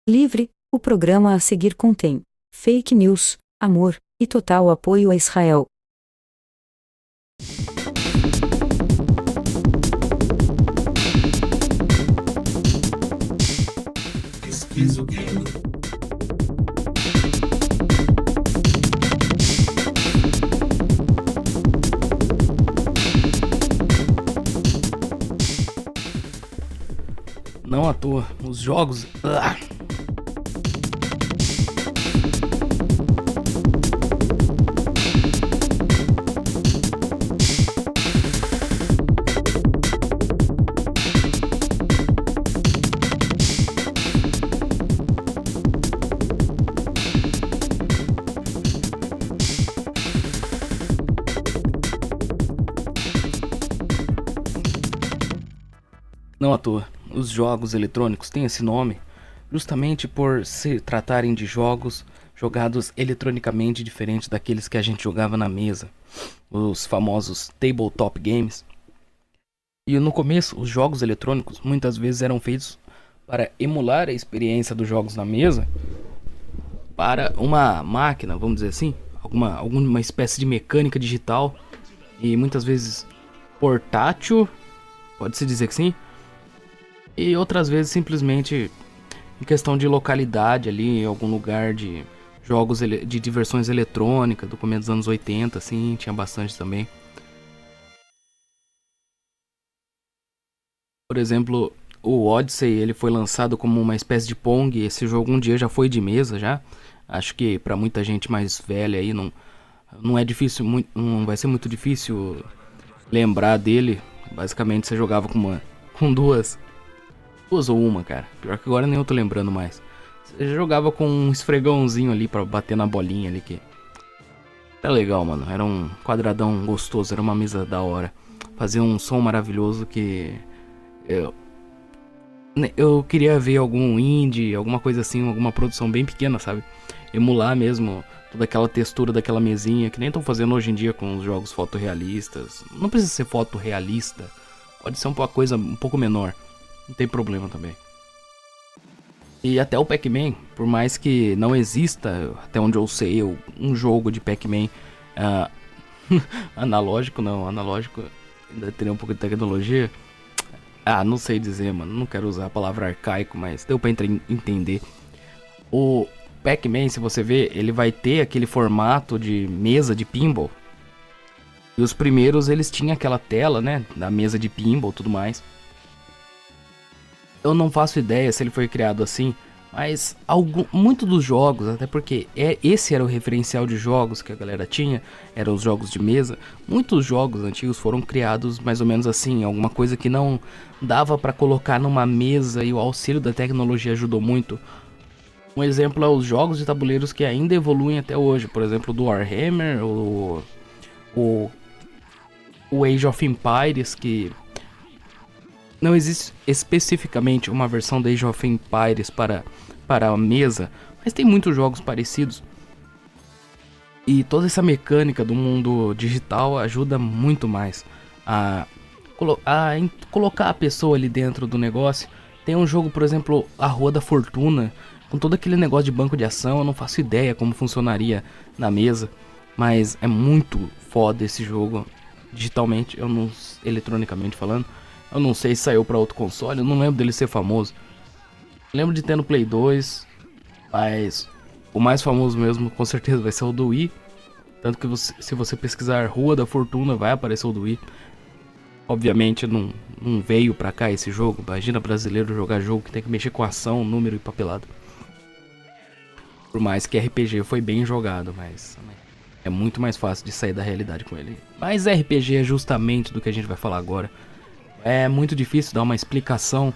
Livre, o programa a seguir contém fake news, amor e total apoio a Israel. Esquizoquinho. Não à toa, os jogos. Não à toa, os jogos eletrônicos têm esse nome justamente por se tratarem de jogos jogados eletronicamente diferente daqueles que a gente jogava na mesa, os famosos tabletop games. E no começo, os jogos eletrônicos muitas vezes eram feitos para emular a experiência dos jogos na mesa para uma máquina, vamos dizer assim, alguma espécie de mecânica digital e muitas vezes portátil, pode-se dizer que sim. E outras vezes simplesmente em questão de localidade ali, em algum lugar de jogos de diversões eletrônicas, do começo dos anos 80, assim, tinha bastante também. Por exemplo, o Odyssey, ele foi lançado como uma espécie de Pong, esse jogo um dia já foi de mesa já. Acho que pra muita gente mais velha aí não é difícil, não vai ser muito difícil lembrar dele. Basicamente você jogava com duas ou uma, cara. Pior que agora nem eu tô lembrando mais. Você jogava com um esfregãozinho ali pra bater na bolinha ali que... Era legal, mano. Era um quadradão gostoso, era uma mesa da hora. Fazia um som maravilhoso que... Eu queria ver algum indie, alguma coisa assim, alguma produção bem pequena, sabe? Emular mesmo toda aquela textura daquela mesinha, que nem estão fazendo hoje em dia com os jogos fotorrealistas. Não precisa ser fotorrealista. Pode ser uma coisa um pouco menor. Não tem problema também. E até o Pac-Man, por mais que não exista, até onde eu sei, um jogo de Pac-Man analógico, ainda teria um pouco de tecnologia. Não sei dizer, mano, não quero usar a palavra arcaico, mas deu pra entender. O Pac-Man, se você ver, ele vai ter aquele formato de mesa de pinball. E os primeiros, eles tinham aquela tela, né, da mesa de pinball e tudo mais. Eu não faço ideia se ele foi criado assim, mas muito dos jogos, até porque esse era o referencial de jogos que a galera tinha, eram os jogos de mesa. Muitos jogos antigos foram criados mais ou menos assim, alguma coisa que não dava pra colocar numa mesa e o auxílio da tecnologia ajudou muito. Um exemplo é os jogos de tabuleiros que ainda evoluem até hoje, por exemplo, do Warhammer, o Age of Empires, que não existe especificamente uma versão da Age of Empires para a mesa, mas tem muitos jogos parecidos. E toda essa mecânica do mundo digital ajuda muito mais a colocar a pessoa ali dentro do negócio. Tem um jogo, por exemplo, A Rua da Fortuna, com todo aquele negócio de banco de ação. Eu não faço ideia como funcionaria na mesa, mas é muito foda esse jogo digitalmente, eletronicamente falando. Eu não sei se saiu pra outro console, eu não lembro dele ser famoso. Lembro de ter no Play 2, mas o mais famoso mesmo com certeza vai ser o do Wii. Tanto que se você pesquisar Rua da Fortuna, vai aparecer o do Wii. Obviamente não veio pra cá esse jogo. Imagina brasileiro jogar jogo que tem que mexer com ação, número e papelado. Por mais que RPG foi bem jogado, mas é muito mais fácil de sair da realidade com ele. Mas RPG é justamente do que a gente vai falar agora. É muito difícil dar uma explicação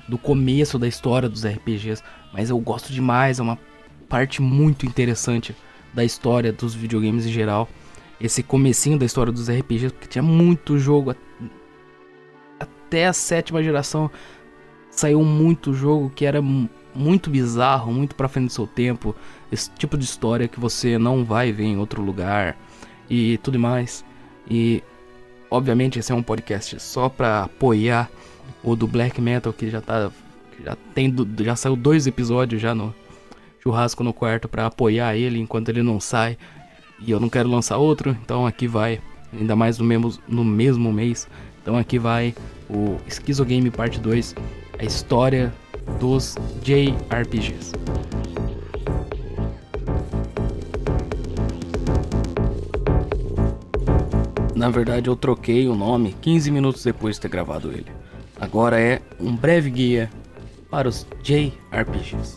do começo da história dos RPGs, mas eu gosto demais, é uma parte muito interessante da história dos videogames em geral. Esse comecinho da história dos RPGs, porque tinha muito jogo, até a 7ª geração saiu muito jogo que era muito bizarro, muito pra frente do seu tempo. Esse tipo de história que você não vai ver em outro lugar e tudo mais. E obviamente esse é um podcast só pra apoiar o do Black Metal, que Já saiu 2 episódios já no churrasco no quarto pra apoiar ele enquanto ele não sai. E eu não quero lançar outro, então aqui vai. Ainda mais no mesmo mês. Então aqui vai o Esquizogame Parte 2. A história dos JRPGs. Na verdade eu troquei o nome 15 minutos depois de ter gravado ele. Agora é um breve guia para os JRPGs.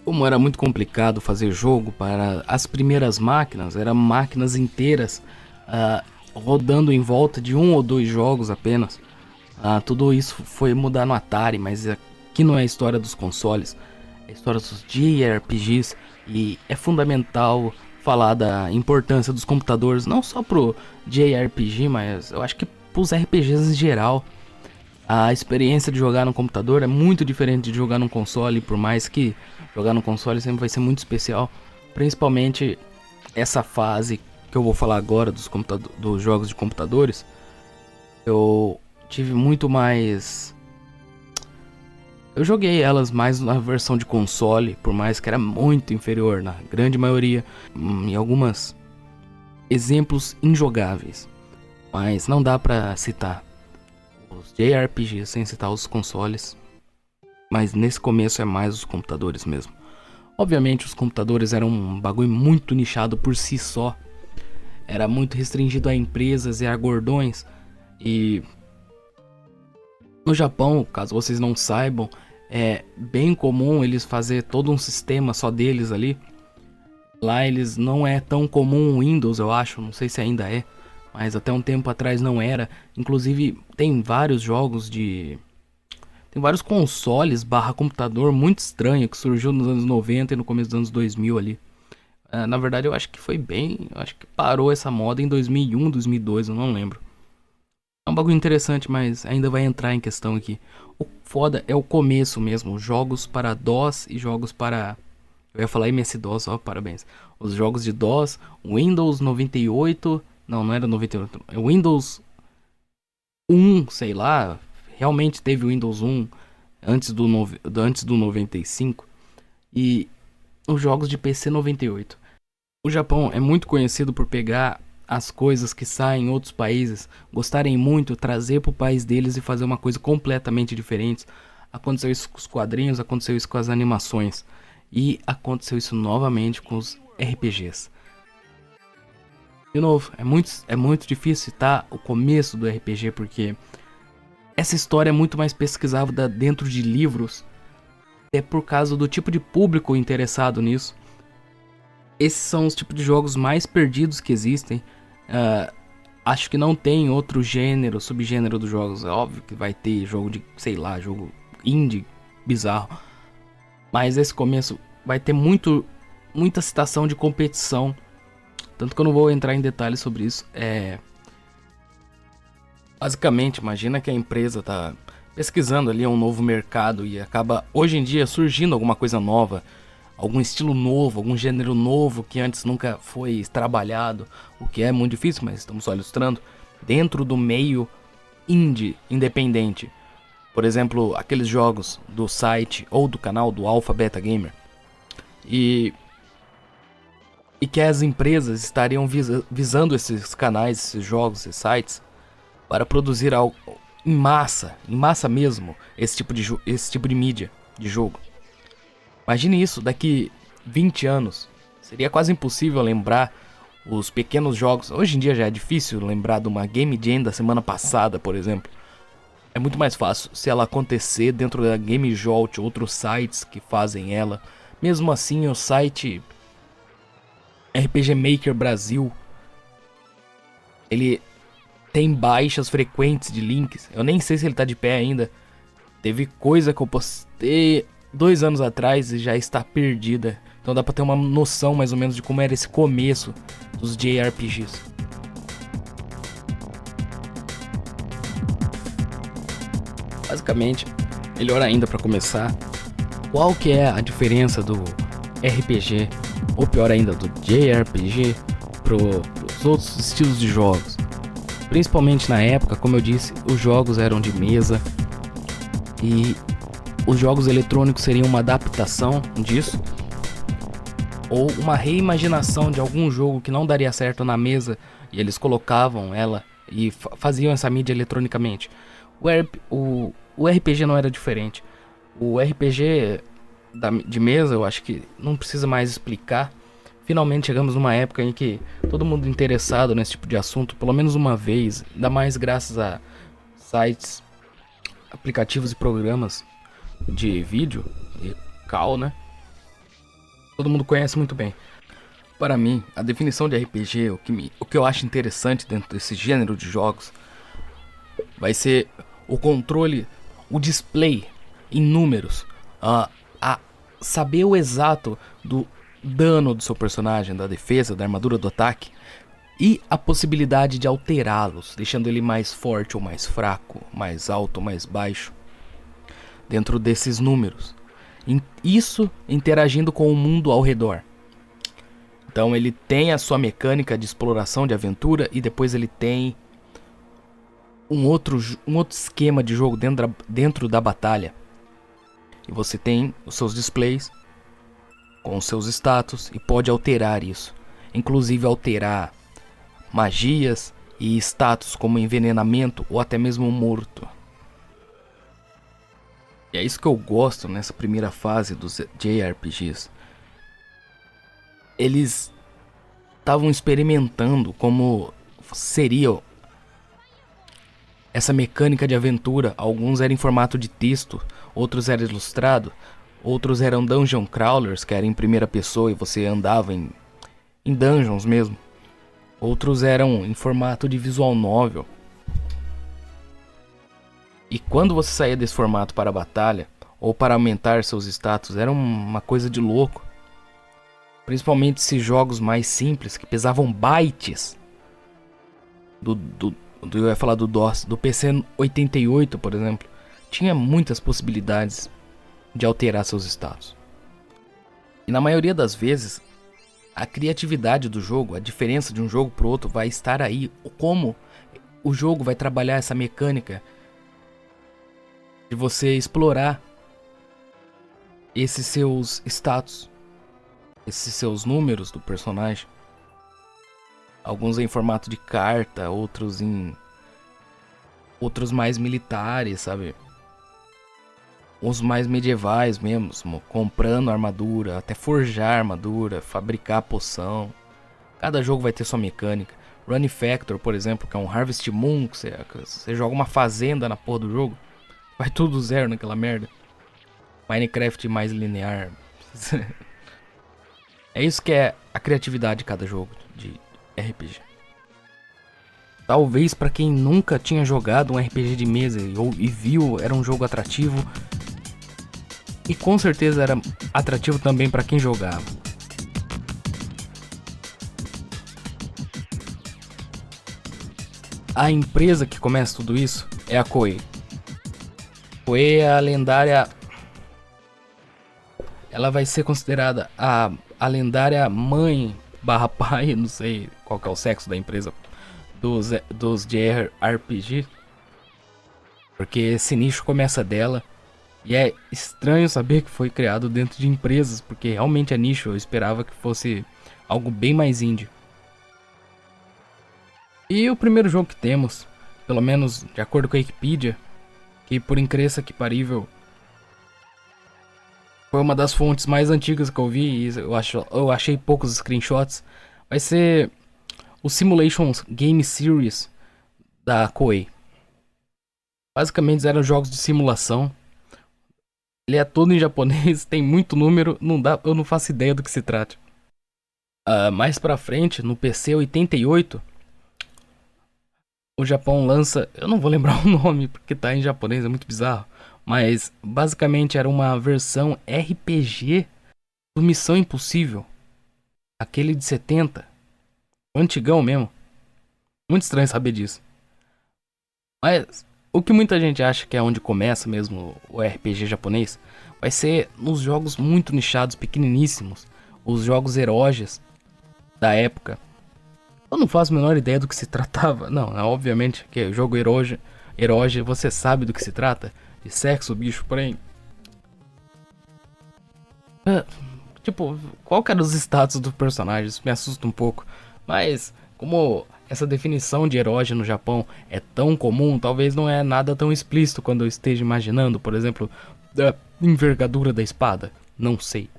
Como era muito complicado fazer jogo para as primeiras máquinas, eram máquinas inteiras rodando em volta de 1 ou 2 jogos apenas. Tudo isso foi mudar no Atari, mas aqui não é a história dos consoles, é a história dos JRPGs. E é fundamental falar da importância dos computadores, não só pro JRPG, mas eu acho que pros RPGs em geral. A experiência de jogar no computador é muito diferente de jogar no console, por mais que jogar no console sempre vai ser muito especial. Principalmente essa fase que eu vou falar agora dos jogos de computadores. Eu tive muito mais... Eu joguei elas mais na versão de console, por mais que era muito inferior na grande maioria, em alguns exemplos injogáveis. Mas não dá pra citar os JRPGs sem citar os consoles. Mas nesse começo é mais os computadores mesmo. Obviamente os computadores eram um bagulho muito nichado por si só. Era muito restringido a empresas e a gordões. E no Japão, caso vocês não saibam, é bem comum eles fazer todo um sistema só deles ali. Lá eles não é tão comum o Windows, eu acho, não sei se ainda é, mas até um tempo atrás não era. Inclusive tem vários jogos tem vários consoles / computador muito estranho que surgiu nos anos 90 e no começo dos anos 2000 ali. Na verdade eu acho que acho que parou essa moda em 2001, 2002, eu não lembro. É um bagulho interessante, mas ainda vai entrar em questão aqui. O foda é o começo mesmo. Jogos para DOS e jogos para... Eu ia falar MS-DOS, ó, parabéns. Os jogos de DOS, Windows 98... Não era 98. É Windows 1, sei lá. Realmente teve o Windows 1 antes do 95. E os jogos de PC 98. O Japão é muito conhecido por pegar as coisas que saem em outros países, gostarem muito, trazer para o país deles e fazer uma coisa completamente diferente. Aconteceu isso com os quadrinhos, aconteceu isso com as animações e aconteceu isso novamente com os RPGs. De novo, é muito difícil citar o começo do RPG porque essa história é muito mais pesquisada dentro de livros, é por causa do tipo de público interessado nisso. Esses são os tipos de jogos mais perdidos que existem. Acho que não tem outro gênero, subgênero dos jogos. É óbvio que vai ter jogo de, sei lá, jogo indie bizarro. Mas esse começo vai ter muita citação de competição. Tanto que eu não vou entrar em detalhes sobre isso. Basicamente, imagina que a empresa tá pesquisando ali um novo mercado e acaba hoje em dia surgindo alguma coisa nova. Algum estilo novo, algum gênero novo que antes nunca foi trabalhado, o que é muito difícil, mas estamos só ilustrando, dentro do meio indie, independente. Por exemplo, aqueles jogos do site ou do canal do Alpha Beta Gamer. E que as empresas estariam visando esses canais, esses jogos, esses sites, para produzir algo em massa mesmo, esse tipo de mídia, de jogo. Imagine isso daqui 20 anos. Seria quase impossível lembrar os pequenos jogos. Hoje em dia já é difícil lembrar de uma Game Jam da semana passada, por exemplo. É muito mais fácil se ela acontecer dentro da Game Jolt, outros sites que fazem ela. Mesmo assim, o site RPG Maker Brasil, ele tem baixas frequentes de links. Eu nem sei se ele tá de pé ainda. Teve coisa que eu postei 2 anos atrás e já está perdida. Então dá pra ter uma noção mais ou menos de como era esse começo dos JRPGs. Basicamente, melhor ainda pra começar, qual que é a diferença do RPG, ou pior ainda, do JRPG, pros outros estilos de jogos. Principalmente na época, como eu disse, os jogos eram de mesa e os jogos eletrônicos seriam uma adaptação disso, ou uma reimaginação de algum jogo que não daria certo na mesa e eles colocavam ela e faziam essa mídia eletronicamente. O RPG não era diferente. O RPG de mesa, eu acho que não precisa mais explicar. Finalmente chegamos numa época em que todo mundo interessado nesse tipo de assunto, pelo menos uma vez, ainda mais graças a sites, aplicativos e programas de vídeo e call, né? Todo mundo conhece muito bem. Para mim, a definição de RPG, o que eu acho interessante dentro desse gênero de jogos, vai ser o controle, o display em números, a saber o exato do dano do seu personagem, da defesa, da armadura, do ataque, e a possibilidade de alterá-los, deixando ele mais forte ou mais fraco, mais alto ou mais baixo, dentro desses números. Isso interagindo com o mundo ao redor. Então ele tem a sua mecânica de exploração, de aventura, e depois ele tem um outro esquema de jogo dentro da batalha. E você tem os seus displays com os seus status e pode alterar isso. Inclusive alterar magias e status como envenenamento ou até mesmo morto. E é isso que eu gosto nessa primeira fase dos JRPGs. Eles estavam experimentando como seria essa mecânica de aventura. Alguns eram em formato de texto, outros eram ilustrado, outros eram dungeon crawlers, que era em primeira pessoa e você andava em dungeons mesmo. Outros eram em formato de visual novel. E quando você saía desse formato para a batalha, ou para aumentar seus status, era uma coisa de louco. Principalmente esses jogos mais simples, que pesavam bytes. Eu ia falar do DOS, do PC 88, por exemplo. Tinha muitas possibilidades de alterar seus status. E na maioria das vezes, a criatividade do jogo, a diferença de um jogo para o outro vai estar aí. Como o jogo vai trabalhar essa mecânica de você explorar esses seus status, esses seus números do personagem. Alguns em formato de carta, outros mais militares, sabe? Os mais medievais mesmo, comprando armadura, até forjar armadura, fabricar poção. Cada jogo vai ter sua mecânica. Run Factor, por exemplo, que é um Harvest Moon, que você joga uma fazenda na porra do jogo. Vai tudo zero naquela merda. Minecraft mais linear. É isso que é a criatividade de cada jogo de RPG. Talvez para quem nunca tinha jogado um RPG de mesa e viu, era um jogo atrativo. E com certeza era atrativo também para quem jogava. A empresa que começa tudo isso é a Koei. Koei é a lendária... Ela vai ser considerada a lendária mãe barra pai, não sei qual que é o sexo da empresa, dos JRPG. Porque esse nicho começa dela. E é estranho saber que foi criado dentro de empresas, porque realmente é nicho. Eu esperava que fosse algo bem mais indie. E o primeiro jogo que temos, pelo menos de acordo com a Wikipedia, que por incrível que parível foi uma das fontes mais antigas que eu vi, e eu achei poucos screenshots, vai ser o Simulation Game Series da Koei. Basicamente eram jogos de simulação. Ele é todo em japonês, tem muito número, eu não faço ideia do que se trata. Mais pra frente, no PC 88, o Japão lança... Eu não vou lembrar o nome, porque tá em japonês, é muito bizarro. Mas, basicamente, era uma versão RPG do Missão Impossível. Aquele de 70. O antigão mesmo. Muito estranho saber disso. Mas, o que muita gente acha que é onde começa mesmo o RPG japonês, vai ser nos jogos muito nichados, pequeniníssimos, os jogos eroges da época. Eu não faço a menor ideia do que se tratava. Não, obviamente que o jogo eroge, você sabe do que se trata, de sexo, bicho, porém... tipo, qual que era os status do personagem? Isso me assusta um pouco. Mas, como essa definição de eroge no Japão é tão comum, talvez não é nada tão explícito quando eu esteja imaginando, por exemplo, a envergadura da espada. Não sei.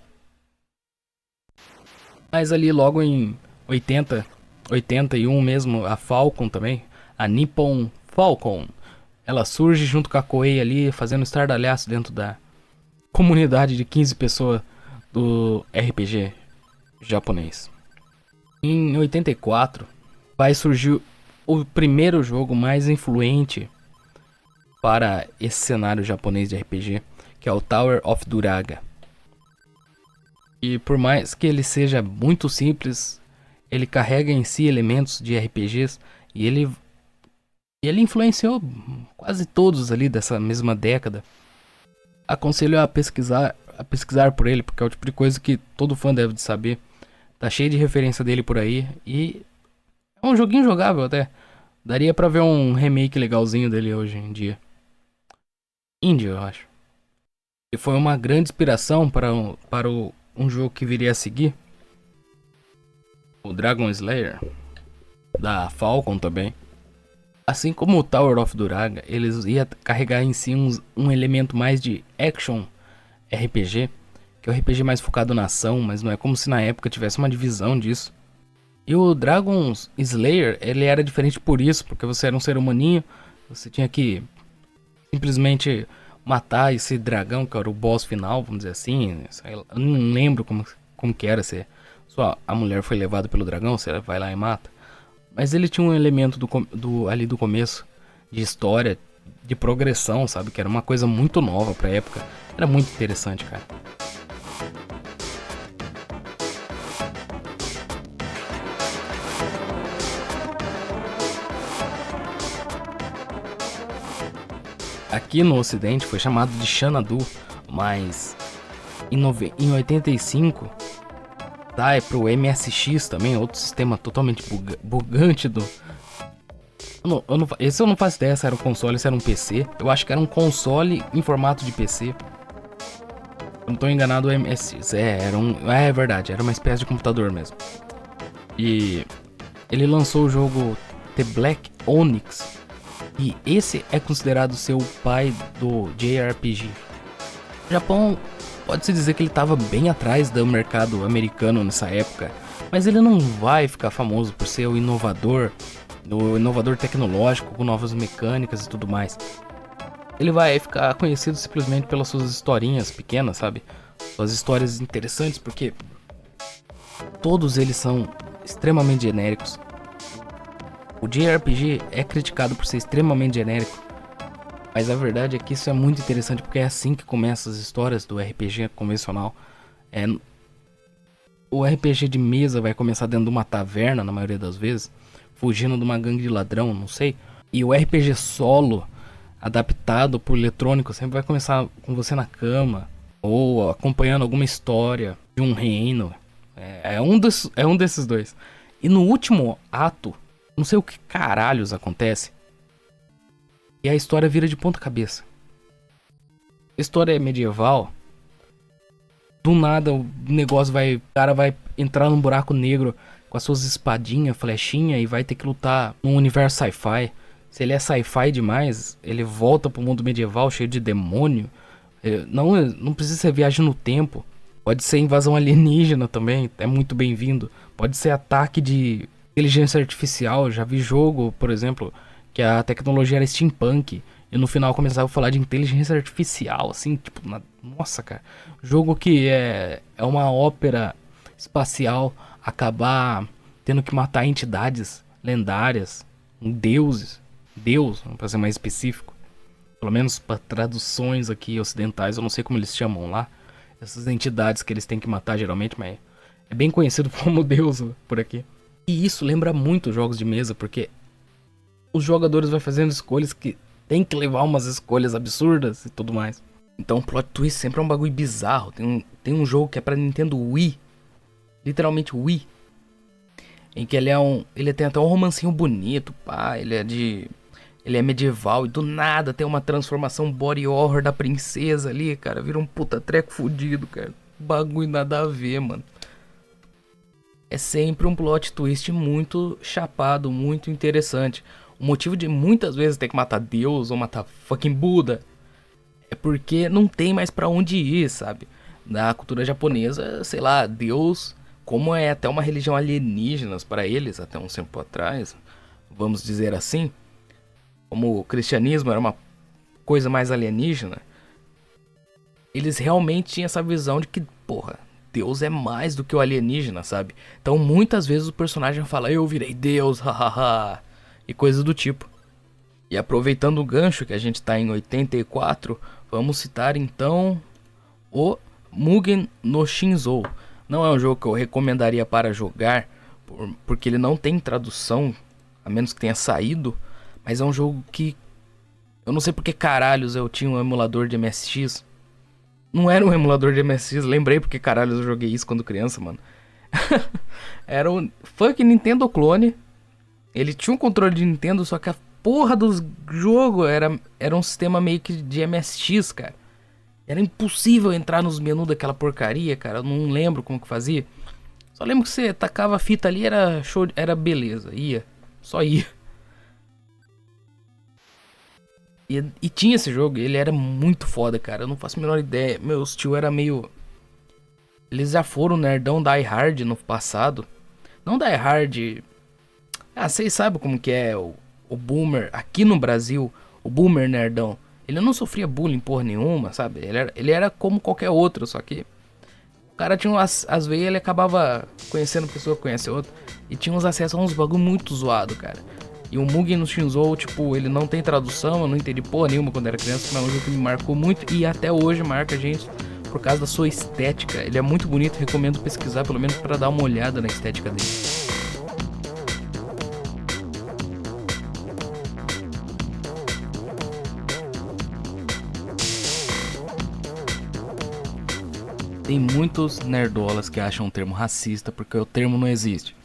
Mas ali logo em 81 mesmo, a Falcon também, a Nippon Falcon, ela surge junto com a Koei ali, fazendo estardalhaço dentro da comunidade de 15 pessoas do RPG japonês. Em 84 vai surgir o primeiro jogo mais influente para esse cenário japonês de RPG, que é o Tower of Duraga. E por mais que ele seja muito simples, ele carrega em si elementos de RPGs e ele influenciou quase todos ali dessa mesma década. Aconselho a pesquisar por ele, porque é o tipo de coisa que todo fã deve de saber. Tá cheio de referência dele por aí e é um joguinho jogável até. Daria pra ver um remake legalzinho dele hoje em dia. Indie, eu acho. E foi uma grande inspiração para um jogo que viria a seguir. O Dragon Slayer, da Falcon também. Assim como o Tower of Duraga, eles iam carregar em si um elemento mais de action RPG, que é o RPG mais focado na ação, mas não é como se na época tivesse uma divisão disso. E o Dragon Slayer, ele era diferente por isso, porque você era um ser humaninho, você tinha que simplesmente matar esse dragão, que era o boss final, vamos dizer assim. Eu não lembro como que era, se só a mulher foi levada pelo dragão, você vai lá e mata. Mas ele tinha um elemento ali do começo, de história, de progressão, sabe? Que era uma coisa muito nova pra época. Era muito interessante, cara. Aqui no ocidente foi chamado de Xanadu, mas em 85 sai pro MSX também, outro sistema totalmente bugante do... Esse eu não faço ideia se era um console, se era um PC. Eu acho que era um console em formato de PC. Eu não tô enganado, o MSX. É verdade, era uma espécie de computador mesmo. E ele lançou o jogo The Black Onyx. E esse é considerado ser o pai do JRPG. O Japão, pode-se dizer que ele estava bem atrás do mercado americano nessa época. Mas ele não vai ficar famoso por ser o inovador tecnológico, com novas mecânicas e tudo mais. Ele vai ficar conhecido simplesmente pelas suas historinhas pequenas, sabe? Suas histórias interessantes, porque todos eles são extremamente genéricos. O JRPG é criticado por ser extremamente genérico, mas a verdade é que isso é muito interessante, porque é assim que começam as histórias do RPG convencional. O RPG de mesa vai começar dentro de uma taverna, na maioria das vezes, fugindo de uma gangue de ladrão, não sei. E o RPG solo, adaptado por eletrônico, sempre vai começar com você na cama, ou acompanhando alguma história de um reino. É um desses dois. E no último ato, não sei o que caralhos acontece, e a história vira de ponta cabeça. A história é medieval. Do nada o cara vai entrar num buraco negro com as suas espadinhas, flechinha, e vai ter que lutar num universo sci-fi. Se ele é sci-fi demais, ele volta pro mundo medieval cheio de demônio. Não precisa ser viagem no tempo. Pode ser invasão alienígena também, é muito bem-vindo. Pode ser ataque de inteligência artificial. Eu já vi jogo, por exemplo, que a tecnologia era steampunk e no final começava a falar de inteligência artificial, assim, tipo, nossa, cara. Jogo que é uma ópera espacial, acabar tendo que matar entidades lendárias, deuses, Deus, para ser mais específico. Pelo menos para traduções aqui ocidentais, eu não sei como eles chamam lá. Essas entidades que eles têm que matar geralmente, mas é bem conhecido como Deus por aqui. E isso lembra muito jogos de mesa, porque os jogadores vão fazendo escolhas que tem que levar umas escolhas absurdas e tudo mais. Então o plot twist sempre é um bagulho bizarro. Tem um jogo que é pra Nintendo Wii, literalmente Wii, em que ele tem até um romancinho bonito, pá, ele é medieval e do nada tem uma transformação body horror da princesa ali, cara, vira um puta treco fudido, cara. Bagulho nada a ver, mano. É sempre um plot twist muito chapado, muito interessante. O motivo de muitas vezes ter que matar Deus ou matar fucking Buda é porque não tem mais pra onde ir, sabe? Na cultura japonesa, sei lá, Deus, como é até uma religião alienígena para eles, até um tempo atrás, vamos dizer assim, como o cristianismo era uma coisa mais alienígena, eles realmente tinham essa visão de que, porra, Deus é mais do que o alienígena, sabe? Então muitas vezes o personagem fala, eu virei Deus, hahaha, e coisas do tipo. E aproveitando o gancho que a gente tá em 84, vamos citar então o Mugen no Shinzo. Não é um jogo que eu recomendaria para jogar, porque ele não tem tradução, a menos que tenha saído. Mas é um jogo que eu não sei porque caralhos eu tinha um emulador de MSX. Não era um emulador de MSX, lembrei porque caralhos eu joguei isso quando criança, mano. Era um funk Nintendo clone. Ele tinha um controle de Nintendo, só que a porra dos jogos era um sistema meio que de MSX, cara. Era impossível entrar nos menus daquela porcaria, cara. Eu não lembro como que fazia. Só lembro que você tacava a fita ali, era show, era beleza, ia. Só ia. E tinha esse jogo, ele era muito foda, cara. Eu não faço a menor ideia. Meus tio era meio... Eles já foram nerdão Die Hard no passado. Não Die Hard... Ah, vocês sabem como que é o boomer. Aqui no Brasil, o boomer nerdão. Ele não sofria bullying porra nenhuma, sabe? Ele era como qualquer outro, só que... O cara tinha às vezes ele acabava conhecendo pessoa que conhece outra. E tinha uns acessos a uns bagulho muito zoado, cara. E o Mugen no Shinzo, tipo, ele não tem tradução, eu não entendi porra nenhuma quando era criança, mas é um jogo que me marcou muito e até hoje marca a gente por causa da sua estética. Ele é muito bonito, recomendo pesquisar pelo menos pra dar uma olhada na estética dele. Tem muitos nerdolas que acham o termo racista porque o termo não existe.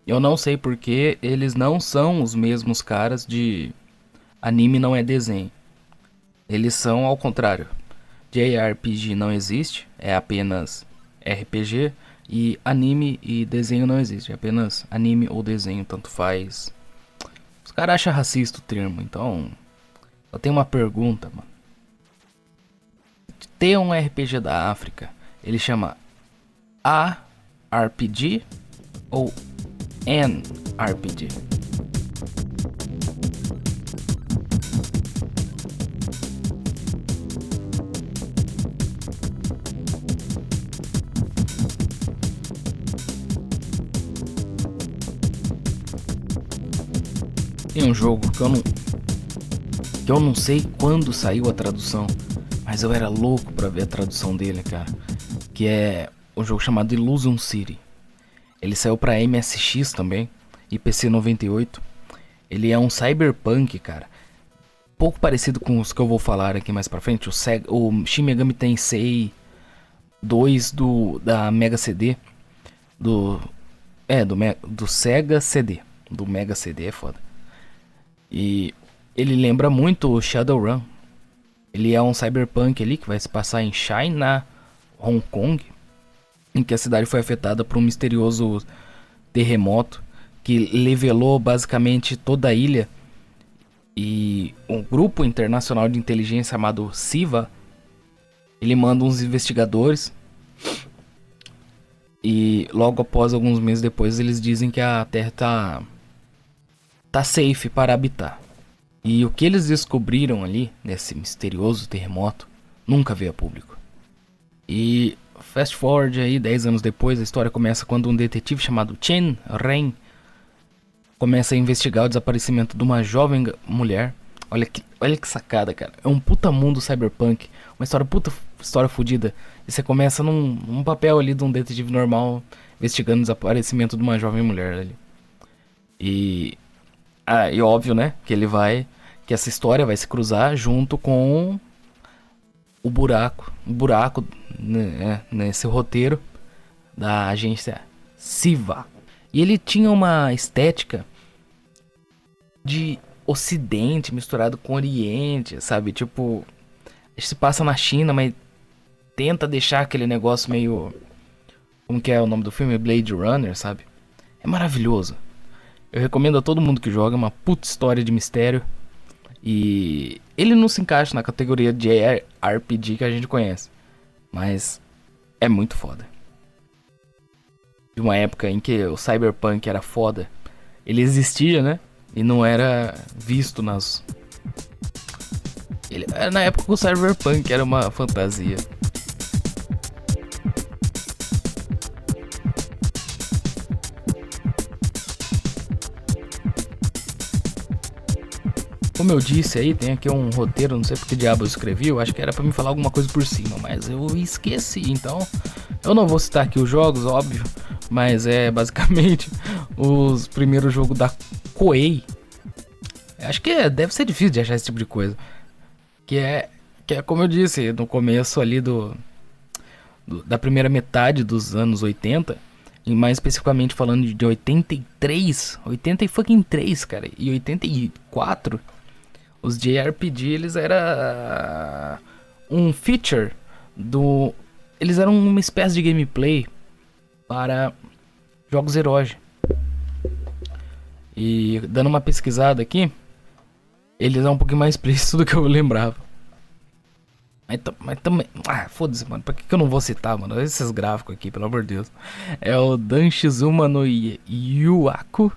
Eu não sei porque eles não são os mesmos caras de anime não é desenho. Eles são ao contrário. JRPG não existe, é apenas RPG. E anime e desenho não existe, é apenas anime ou desenho, tanto faz. Os caras acham racista o termo, então... Eu tenho uma pergunta, mano. Tem um RPG da África, ele chama ARPG ou NRPG? Tem um jogo que eu não sei quando saiu a tradução, mas eu era louco pra ver a tradução dele, cara. Que é um jogo chamado Illusion City. Ele saiu pra MSX também e PC 98. Ele é um cyberpunk, cara. Pouco parecido com os que eu vou falar aqui mais pra frente. O Shin Megami Tensei 2 da Mega CD. Do Sega CD. Do Mega CD é foda. E ele lembra muito o Shadowrun. Ele é um cyberpunk ali que vai se passar em China, Hong Kong, em que a cidade foi afetada por um misterioso terremoto que levelou basicamente toda a ilha. E um grupo internacional de inteligência chamado SIVA, ele manda uns investigadores. E logo após, alguns meses depois, eles dizem que a Terra tá safe para habitar. E o que eles descobriram ali, nesse misterioso terremoto, nunca veio a público. E fast forward aí, 10 anos depois, a história começa quando um detetive chamado Chen Ren começa a investigar o desaparecimento de uma jovem mulher. Olha que sacada, cara. É um puta mundo cyberpunk, uma história fodida. E você começa num papel ali de um detetive normal, investigando o desaparecimento de uma jovem mulher ali. E óbvio, né, que essa história vai se cruzar junto com o buraco, né, nesse roteiro da agência SIVA. E ele tinha uma estética de Ocidente misturado com Oriente, sabe? Tipo, se passa na China, mas tenta deixar aquele negócio meio... Como que é o nome do filme? Blade Runner, sabe? É maravilhoso. Eu recomendo a todo mundo que joga, uma puta história de mistério. E ele não se encaixa na categoria de RPG que a gente conhece, mas é muito foda. De uma época em que o Cyberpunk era foda. Ele existia, né? E não era visto nas... Na época que o Cyberpunk era uma fantasia. Como eu disse aí, tem aqui um roteiro, não sei porque diabo eu escrevi, eu acho que era pra me falar alguma coisa por cima, mas eu esqueci, então eu não vou citar aqui os jogos, óbvio, mas é basicamente os primeiros jogos da Koei. Acho que deve ser difícil de achar esse tipo de coisa, que é como eu disse, no começo ali da primeira metade dos anos 80, e mais especificamente falando de 83, 83, cara, e 84... Os JRPG, eles eram um feature do... Eles eram uma espécie de gameplay para jogos herói. E dando uma pesquisada aqui, eles são um pouquinho mais explícito do que eu lembrava. Mas também... foda-se, mano. Por que eu não vou citar, mano? Olha esses gráficos aqui, pelo amor de Deus. É o Danshizuma no Yuaku.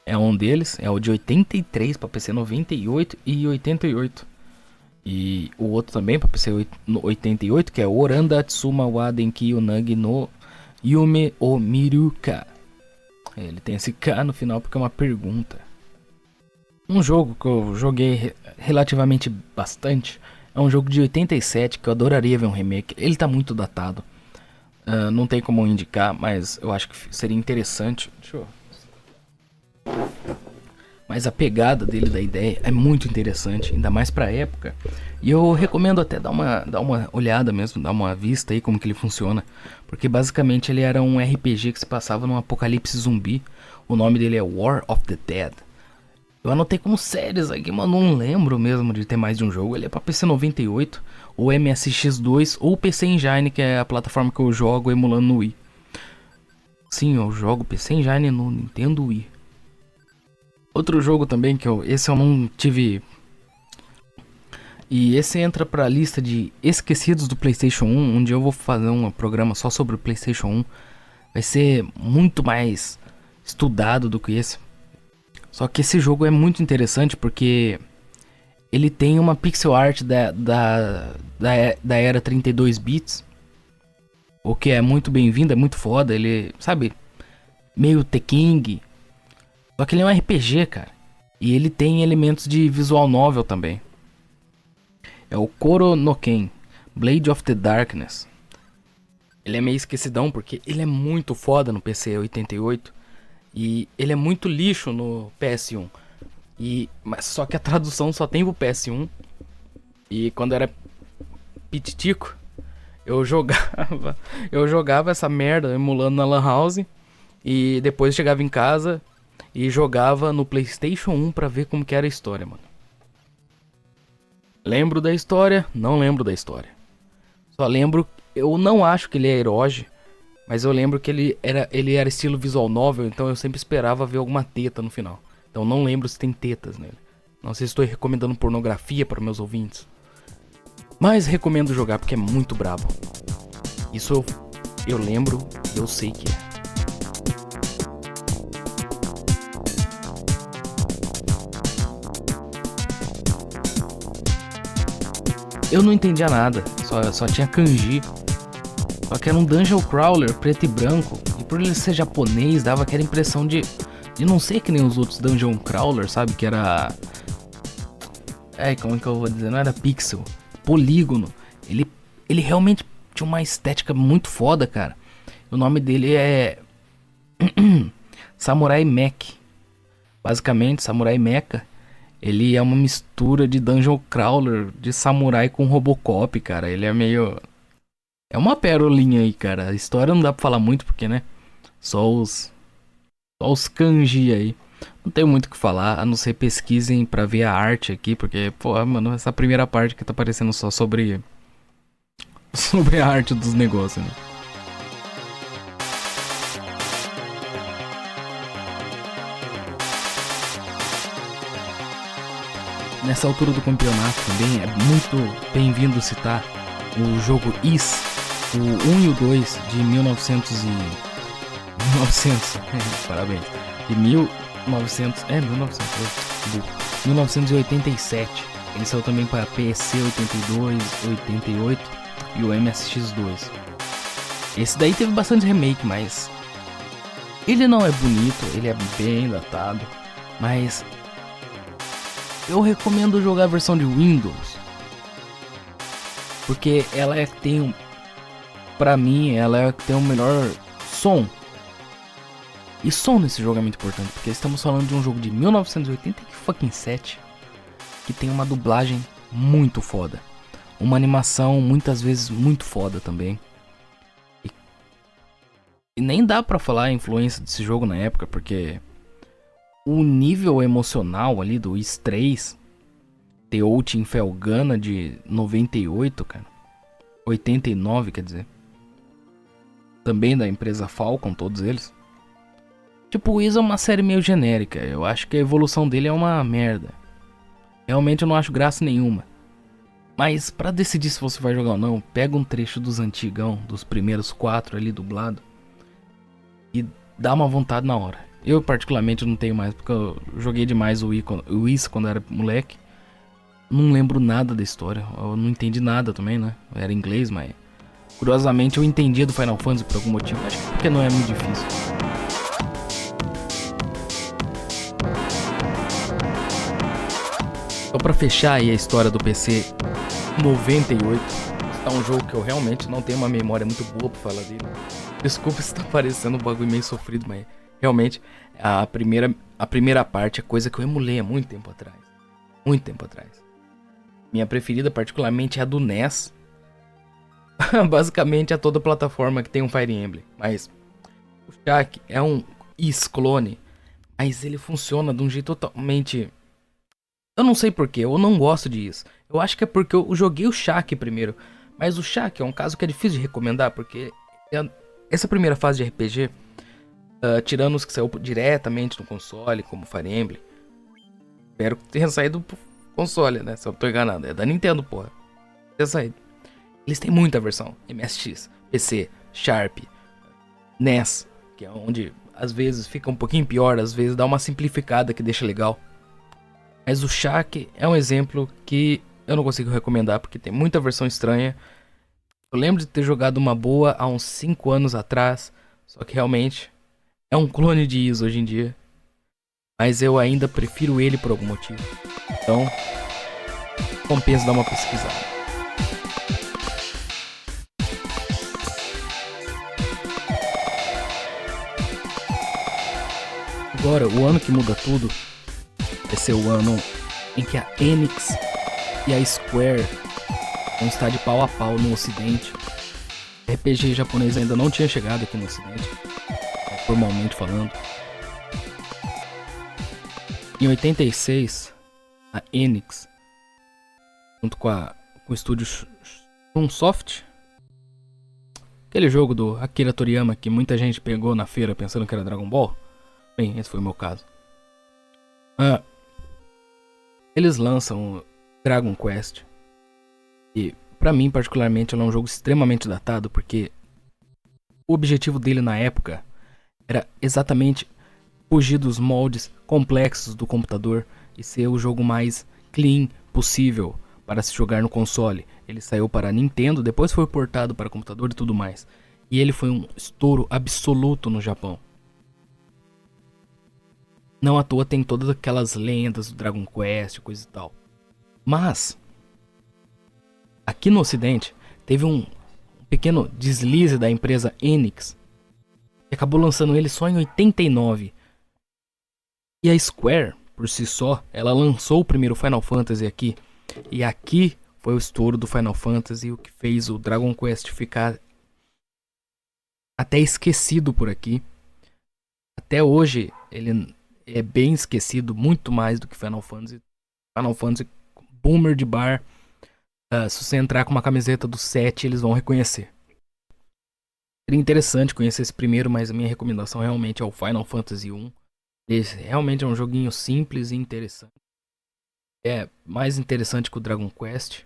É um deles, é o de 83 para PC 98 e 88. E o outro também para PC 88, que é Oranda Tsuma wa Denki Unagi no Yume o Miruka. Ele tem esse K no final porque é uma pergunta. Um jogo que eu joguei relativamente bastante é um jogo de 87 que eu adoraria ver um remake. Ele tá muito datado. Não tem como indicar, mas eu acho que seria interessante. Deixa eu... Mas a pegada dele, da ideia, é muito interessante, ainda mais pra época. E eu recomendo até dar uma olhada mesmo, dar uma vista aí como que ele funciona. Porque basicamente ele era um RPG que se passava num apocalipse zumbi. O nome dele é War of the Dead. Eu anotei como séries aqui, mas não lembro mesmo de ter mais de um jogo. Ele é pra PC 98, ou MSX2, ou PC Engine, que é a plataforma que eu jogo emulando no Wii. Sim, eu jogo PC Engine no Nintendo Wii. Outro jogo também que esse eu não tive. E esse entra pra lista de esquecidos do PlayStation 1. Um dia eu vou fazer um programa só sobre o PlayStation 1. Vai ser muito mais estudado do que esse. Só que esse jogo é muito interessante porque ele tem uma pixel art da era 32 bits. O que é muito bem-vindo, é muito foda. Ele, sabe, meio The King. Só que ele é um RPG, cara. E ele tem elementos de visual novel também. É o Koro no Ken, Blade of the Darkness. Ele é meio esquecidão porque ele é muito foda no PC 88. E ele é muito lixo no PS1. Mas só que a tradução só tem pro PS1. E quando era pititico, eu jogava essa merda emulando na Lan House. E depois chegava em casa e jogava no PlayStation 1 pra ver como que era a história, mano. Lembro da história? Não lembro da história. Só lembro... Eu não acho que ele é herói, mas eu lembro que ele era estilo visual novel, então eu sempre esperava ver alguma teta no final. Então não lembro se tem tetas nele. Não sei se estou recomendando pornografia para meus ouvintes. Mas recomendo jogar porque é muito brabo. Isso eu lembro e eu sei que é. Eu não entendia nada, só tinha kanji. Só que era um dungeon crawler preto e branco. E por ele ser japonês, dava aquela impressão de não ser que nem os outros dungeon crawler, sabe? Que era... como é que eu vou dizer? Não era pixel, polígono. Ele realmente tinha uma estética muito foda, cara. O nome dele é... Samurai Mech. Basicamente, Samurai Mecha. Ele é uma mistura de Dungeon Crawler, de samurai com Robocop, cara. Ele é meio... É uma perolinha aí, cara. A história não dá pra falar muito porque, né? Só os kanji aí. Não tenho muito o que falar, a não ser pesquisem pra ver a arte aqui, porque, pô, mano, essa primeira parte que tá aparecendo só sobre a arte dos negócios, né? Nessa altura do campeonato também é muito bem-vindo citar o jogo Is, o 1 e o 2 de 1900 parabéns. De 1987. Ele saiu também para PC 82, 88 e o MSX2. Esse daí teve bastante remake, mas ele não é bonito, ele é bem datado, mas eu recomendo jogar a versão de Windows, porque ela tem, pra mim, ela tem o melhor som. E som nesse jogo é muito importante, porque estamos falando de um jogo de 1987 que tem uma dublagem muito foda, uma animação muitas vezes muito foda também. E nem dá pra falar a influência desse jogo na época, porque o nível emocional ali do Is 3, The Outing Felgana de 98, cara, 89 quer dizer, também da empresa Falcon, todos eles. Tipo, o Is é uma série meio genérica. Eu acho que a evolução dele é uma merda. Realmente eu não acho graça nenhuma. Mas pra decidir se você vai jogar ou não, pega um trecho dos antigão, dos primeiros 4 ali dublado, e dá uma vontade na hora. Eu particularmente não tenho mais, porque eu joguei demais o Is quando eu era moleque. Não lembro nada da história. Eu não entendi nada também, né? Eu era inglês, mas curiosamente eu entendia do Final Fantasy por algum motivo. Acho que porque não é muito difícil. Só pra fechar aí a história do PC 98, é um jogo que eu realmente não tenho uma memória muito boa pra falar dele. Desculpa se tá parecendo um bagulho meio sofrido, mas realmente a primeira parte é coisa que eu emulei há muito tempo atrás. Muito tempo atrás. Minha preferida particularmente é a do NES. Basicamente é toda plataforma que tem um Fire Emblem. Mas o Shaq é um Is-clone, mas ele funciona de um jeito totalmente... Eu não sei porquê, eu não gosto disso. Eu acho que é porque eu joguei o Shaq primeiro. Mas o Shaq é um caso que é difícil de recomendar, porque essa primeira fase de RPG, tirando os que saiu diretamente no console, como Fire Emblem, espero que tenha saído pro console, né? Se eu tô enganado, é da Nintendo, porra. Tenha saído. Eles têm muita versão, MSX, PC, Sharp, NES, que é onde às vezes fica um pouquinho pior, às vezes dá uma simplificada que deixa legal. Mas o Shaq é um exemplo que eu não consigo recomendar, porque tem muita versão estranha. Eu lembro de ter jogado uma boa há uns 5 anos atrás, só que realmente é um clone de Is hoje em dia. Mas eu ainda prefiro ele por algum motivo. Então, compensa dar uma pesquisada. Agora, o ano que muda tudo vai ser o ano em que a Enix e a Square vão estar de pau a pau no ocidente. O RPG japonês ainda não tinha chegado aqui no ocidente, formalmente falando. Em 86, a Enix, junto com o estúdio Sunsoft, aquele jogo do Akira Toriyama que muita gente pegou na feira pensando que era Dragon Ball, bem, esse foi o meu caso. Eles lançam o Dragon Quest. E pra mim particularmente ele é um jogo extremamente datado, porque o objetivo dele na época era exatamente fugir dos moldes complexos do computador e ser o jogo mais clean possível para se jogar no console. Ele saiu para Nintendo, depois foi portado para computador e tudo mais. E ele foi um estouro absoluto no Japão. Não à toa tem todas aquelas lendas do Dragon Quest, coisa e tal. Mas aqui no ocidente teve um pequeno deslize da empresa Enix, que acabou lançando ele só em 89. E a Square, por si só, ela lançou o primeiro Final Fantasy aqui. E aqui foi o estouro do Final Fantasy, o que fez o Dragon Quest ficar até esquecido por aqui. Até hoje ele é bem esquecido, muito mais do que Final Fantasy. Final Fantasy, boomer de bar, se você entrar com uma camiseta do 7, eles vão reconhecer. Seria interessante conhecer esse primeiro, mas a minha recomendação realmente é o Final Fantasy 1. Esse realmente é um joguinho simples e interessante. É mais interessante que o Dragon Quest.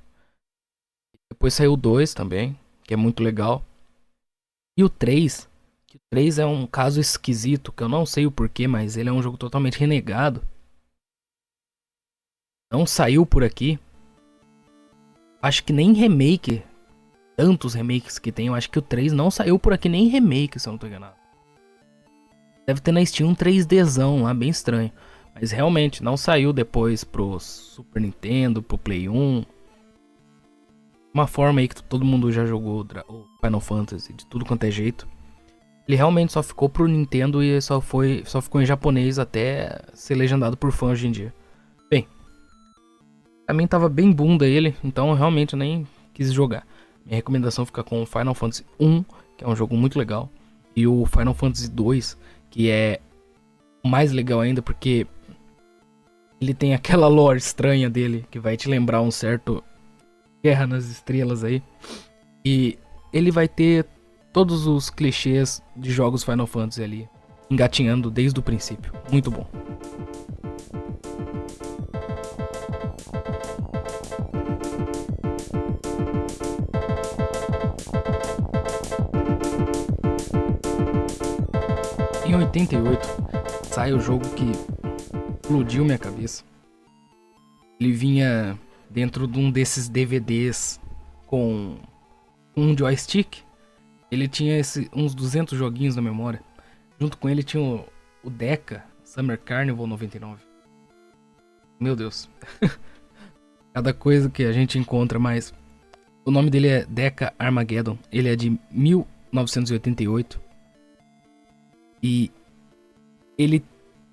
Depois saiu o 2 também, que é muito legal. E o 3, que o 3 é um caso esquisito, que eu não sei o porquê, mas ele é um jogo totalmente renegado. Não saiu por aqui. Acho que nem remake, tantos remakes que tem, eu acho que o 3 não saiu por aqui nem remake, se eu não tô enganado. Deve ter na Steam um 3Dzão lá, bem estranho. Mas realmente não saiu depois pro Super Nintendo, pro Play 1. Uma forma aí que todo mundo já jogou o Final Fantasy de tudo quanto é jeito. Ele realmente só ficou pro Nintendo e só ficou em japonês até ser legendado por fã hoje em dia. Bem, pra mim tava bem bunda ele, então realmente eu nem quis jogar. Minha recomendação fica com o Final Fantasy 1, que é um jogo muito legal. E o Final Fantasy 2, que é mais legal ainda porque ele tem aquela lore estranha dele, que vai te lembrar um certo Guerra nas Estrelas aí. E ele vai ter todos os clichês de jogos Final Fantasy ali, engatinhando desde o princípio. Muito bom. Em 88 sai o jogo que explodiu minha cabeça. Ele vinha dentro de um desses DVDs com um joystick. Ele tinha uns 200 joguinhos na memória. Junto com ele tinha o Deca Summer Carnival 99. Meu Deus. Cada coisa que a gente encontra, mas o nome dele é Deca Armageddon. Ele é de 1988. E ele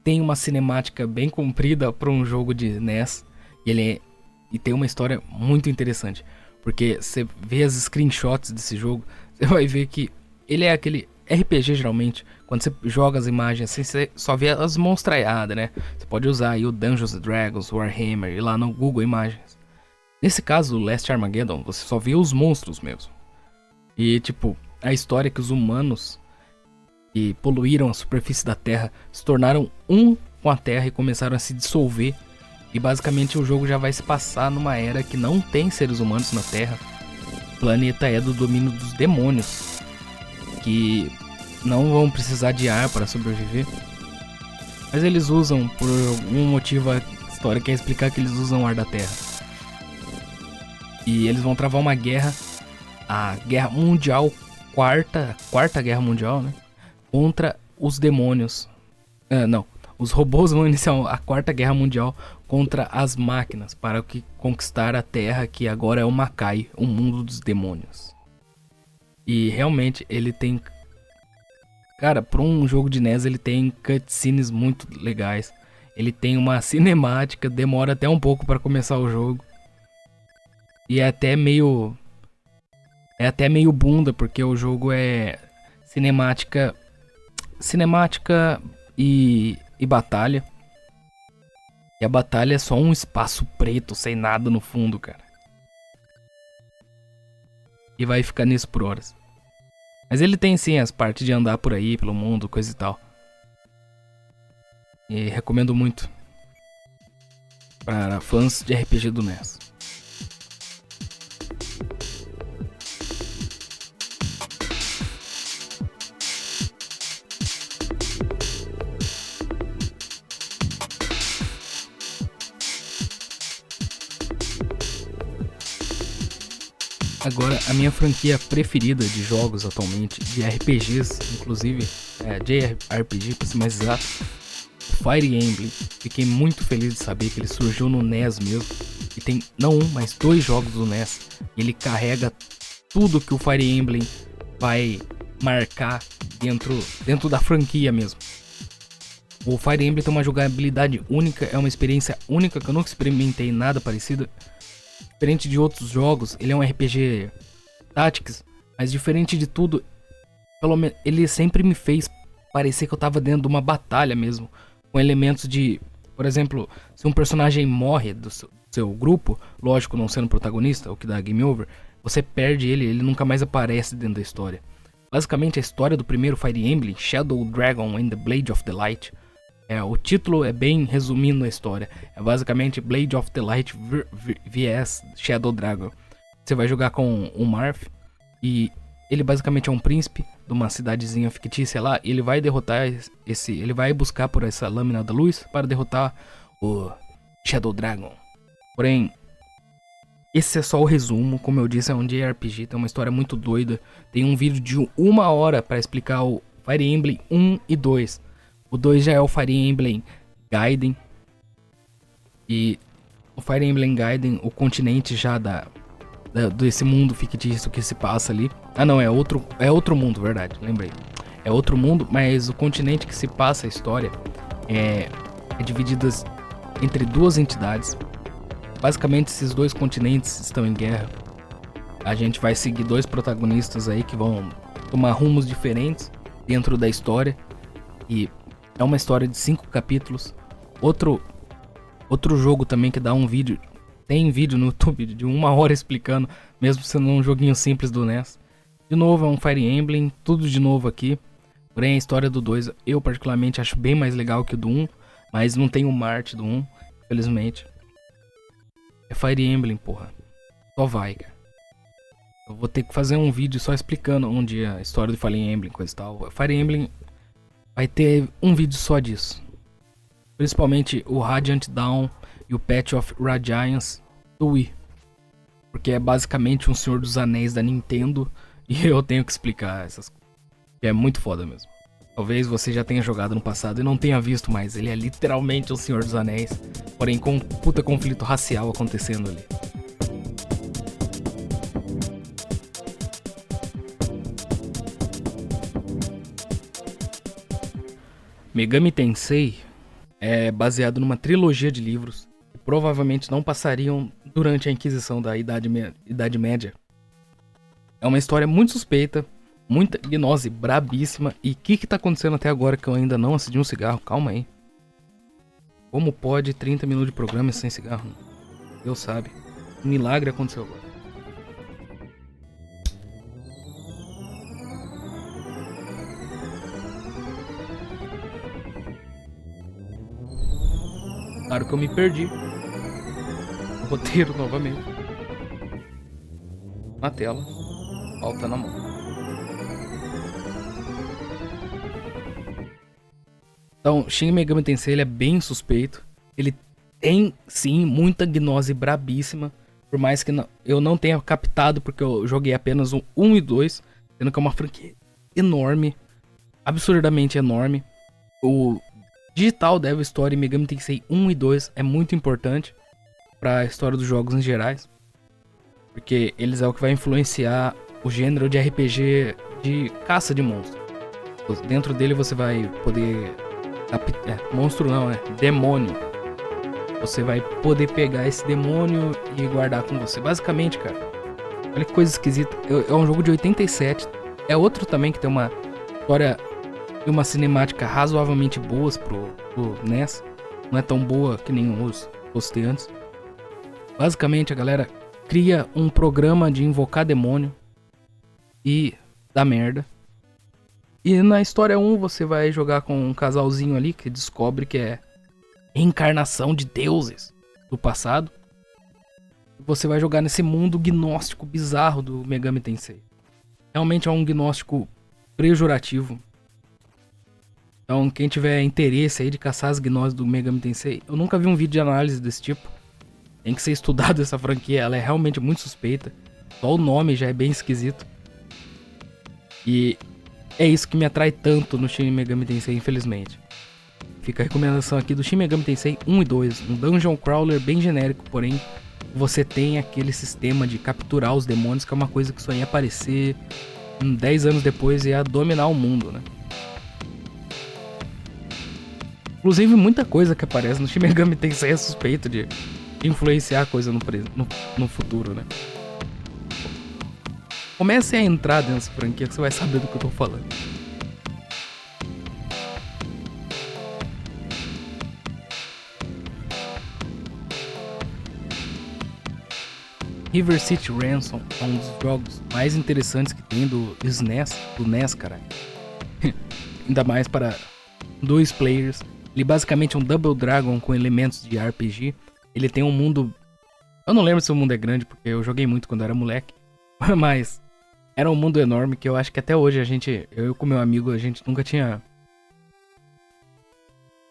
tem uma cinemática bem comprida para um jogo de NES. E tem uma história muito interessante. Porque você vê as screenshots desse jogo, você vai ver que ele é aquele RPG geralmente. Quando você joga as imagens assim, você só vê as monstraiadas, né? Você pode usar aí o Dungeons & Dragons, Warhammer, ir lá no Google Imagens. Nesse caso, o Last Armageddon, você só vê os monstros mesmo. E tipo, a história é que os humanos que poluíram a superfície da Terra se tornaram um com a Terra e começaram a se dissolver. E basicamente o jogo já vai se passar numa era que não tem seres humanos na Terra. O planeta é do domínio dos demônios, que não vão precisar de ar para sobreviver. Mas eles usam, por algum motivo, a história quer explicar que eles usam o ar da Terra. E eles vão travar uma guerra, a Guerra Mundial, quarta Guerra Mundial, né? Contra os demônios. Os robôs vão iniciar a Quarta Guerra Mundial contra as máquinas para conquistar a Terra, que agora é o Makai, o mundo dos demônios. E realmente ele tem... Cara, para um jogo de NES ele tem cutscenes muito legais. Ele tem uma cinemática, demora até um pouco para começar o jogo. E é até meio bunda, porque o jogo é cinemática e batalha. E a batalha é só um espaço preto, sem nada no fundo, cara. E vai ficar nisso por horas. Mas ele tem sim as partes de andar por aí, pelo mundo, coisa e tal. E recomendo muito para fãs de RPG do NES. Agora, a minha franquia preferida de jogos atualmente, de RPGs, inclusive, JRPG para ser mais exato, Fire Emblem. Fiquei muito feliz de saber que ele surgiu no NES mesmo. E tem não um, mas 2 jogos do NES. Ele carrega tudo que o Fire Emblem vai marcar dentro da franquia mesmo. O Fire Emblem tem uma jogabilidade única, é uma experiência única que eu nunca experimentei nada parecido. Diferente de outros jogos, ele é um RPG Tactics, mas diferente de tudo, pelo menos ele sempre me fez parecer que eu tava dentro de uma batalha mesmo, com elementos de, por exemplo, se um personagem morre do seu grupo, lógico, não sendo protagonista, o que dá game over, você perde ele nunca mais aparece dentro da história. Basicamente a história do primeiro Fire Emblem, Shadow Dragon and the Blade of the Light, o título é bem resumindo a história. É basicamente Blade of the Light vs Shadow Dragon. Você vai jogar com o Marth e ele basicamente é um príncipe de uma cidadezinha fictícia lá. E ele vai derrotar ele vai buscar por essa lâmina da luz para derrotar o Shadow Dragon. Porém, esse é só o resumo. Como eu disse, é um JRPG, tem uma história muito doida. Tem um vídeo de 1 hora para explicar o Fire Emblem 1 e 2. O 2 já é o Fire Emblem Gaiden. E o Fire Emblem Gaiden, o continente já desse mundo fictício que se passa ali. Ah não, é outro mundo, verdade, lembrei. É outro mundo, mas o continente que se passa a história é dividido entre duas entidades. Basicamente esses dois continentes estão em guerra. A gente vai seguir dois protagonistas aí que vão tomar rumos diferentes dentro da história. E é uma história de 5 capítulos. Outro jogo também que dá um vídeo. Tem vídeo no YouTube de 1 hora explicando, mesmo sendo um joguinho simples do NES. De novo é um Fire Emblem, tudo de novo aqui. Porém a história do 2 eu particularmente acho bem mais legal que o do 1. Mas não tem o Marth do 1, infelizmente. É Fire Emblem, porra. Só vai, cara. Eu vou ter que fazer um vídeo só explicando um dia a história do Fire Emblem, coisa e tal. Fire Emblem vai ter um vídeo só disso. Principalmente o Radiant Dawn e o Path of Radiance do Wii. Porque é basicamente um Senhor dos Anéis da Nintendo. E eu tenho que explicar essas coisas. É muito foda mesmo. Talvez você já tenha jogado no passado e não tenha visto, mas ele é literalmente um Senhor dos Anéis. Porém com um puta conflito racial acontecendo ali. Megami Tensei é baseado numa trilogia de livros que provavelmente não passariam durante a Inquisição da Idade Média. É uma história muito suspeita, muita gnose brabíssima. E o que tá acontecendo até agora que eu ainda não acendi um cigarro? Calma aí. Como pode 30 minutos de programa sem cigarro? Deus sabe. Um milagre aconteceu agora. Claro que eu me perdi no roteiro novamente. Na tela. Falta na mão. Então, Shin Megami Tensei ele é bem suspeito. Ele tem, sim, muita gnose brabíssima. Por mais que eu não tenha captado, porque eu joguei apenas o 1 e 2. Sendo que é uma franquia enorme. Absurdamente enorme. O Digital Devil Story Megami Tensei 1 e 2 é muito importante para a história dos jogos em gerais. Porque eles é o que vai influenciar o gênero de RPG de caça de monstros. Dentro dele você vai poder... monstro não, né? Demônio. Você vai poder pegar esse demônio e guardar com você. Basicamente, cara, olha que coisa esquisita. É um jogo de 87. É outro também que tem uma história e uma cinemática razoavelmente boas pro NES. Não é tão boa que nem os antes. Basicamente, a galera cria um programa de invocar demônio e dá merda. E na história 1 você vai jogar com um casalzinho ali que descobre que é reencarnação de deuses do passado. Você vai jogar nesse mundo gnóstico bizarro do Megami Tensei. Realmente é um gnóstico pejorativo. Então quem tiver interesse aí de caçar as gnoses do Megami Tensei, eu nunca vi um vídeo de análise desse tipo. Tem que ser estudado essa franquia, ela é realmente muito suspeita. Só o nome já é bem esquisito. E é isso que me atrai tanto no Shin Megami Tensei, infelizmente. Fica a recomendação aqui do Shin Megami Tensei 1 e 2. Um dungeon crawler bem genérico, porém você tem aquele sistema de capturar os demônios, que é uma coisa que só ia aparecer 10 anos depois e ia dominar o mundo, né? Inclusive, muita coisa que aparece no Shin Megami Tensei é suspeito de influenciar coisa no futuro, né? Comece a entrar dessa franquia que você vai saber do que eu tô falando. River City Ransom é um dos jogos mais interessantes que tem do NES, caralho. Ainda mais para 2 players. Ele basicamente é um Double Dragon com elementos de RPG. Ele tem um mundo... Eu não lembro se o mundo é grande, porque eu joguei muito quando era moleque. Mas era um mundo enorme que eu acho que até hoje eu com meu amigo, a gente nunca tinha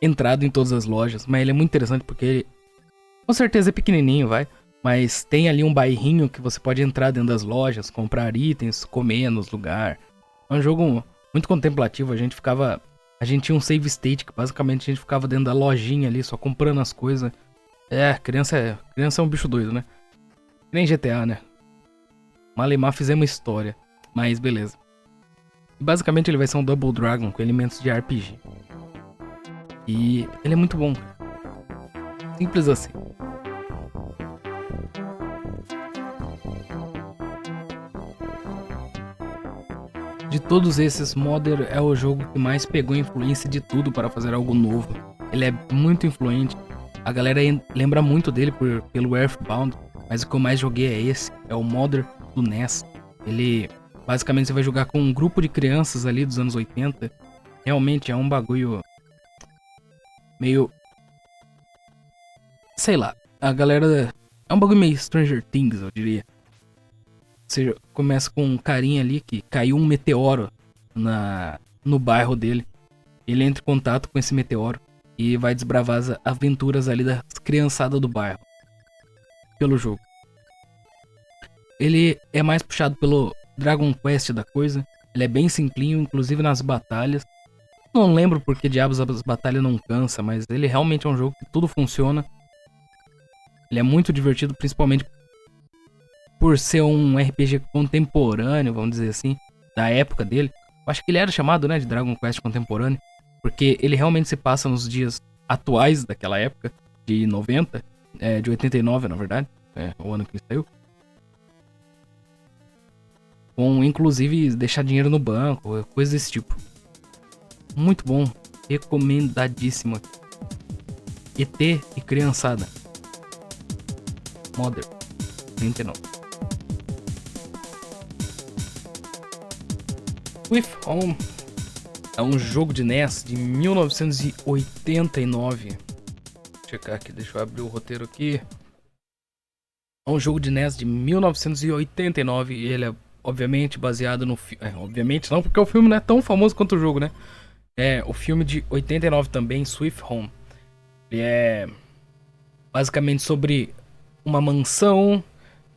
entrado em todas as lojas. Mas ele é muito interessante porque ele, com certeza, é pequenininho, vai. Mas tem ali um bairrinho que você pode entrar dentro das lojas, comprar itens, comer nos lugares. É um jogo muito contemplativo. A gente tinha um save state que basicamente a gente ficava dentro da lojinha ali, só comprando as coisas. Criança é um bicho doido, né? Nem GTA, né? Malemar fizemos história, mas beleza. E basicamente ele vai ser um Double Dragon com elementos de RPG. E ele é muito bom. Simples assim. De todos esses, Modern é o jogo que mais pegou influência de tudo para fazer algo novo. Ele é muito influente. A galera lembra muito dele pelo Earthbound, mas o que eu mais joguei é esse, é o Modern do NES. Ele, basicamente, você vai jogar com um grupo de crianças ali dos anos 80. Realmente é um bagulho meio... sei lá, a galera... é um bagulho meio Stranger Things, eu diria. Você começa com um carinha ali que caiu um meteoro no bairro dele. Ele entra em contato com esse meteoro e vai desbravar as aventuras ali das criançadas do bairro pelo jogo. Ele é mais puxado pelo Dragon Quest da coisa. Ele é bem simplinho, inclusive nas batalhas. Não lembro por que diabos as batalhas não cansa, mas ele realmente é um jogo que tudo funciona. Ele é muito divertido, principalmente por ser um RPG contemporâneo, vamos dizer assim, da época dele. Eu acho que ele era chamado, né, de Dragon Quest contemporâneo, porque ele realmente se passa nos dias atuais daquela época, de 90, de 89 na verdade, o ano que ele saiu. Com, inclusive, deixar dinheiro no banco, coisa desse tipo. Muito bom, recomendadíssimo. ET e criançada. Modern 99. Swift Home é um jogo de NES de 1989. Vou checar aqui, deixa eu abrir o roteiro aqui. É um jogo de NES de 1989 e ele é obviamente baseado no filme. Obviamente não, porque o filme não é tão famoso quanto o jogo, né? É o filme de 89 também, Swift Home. Ele é basicamente sobre uma mansão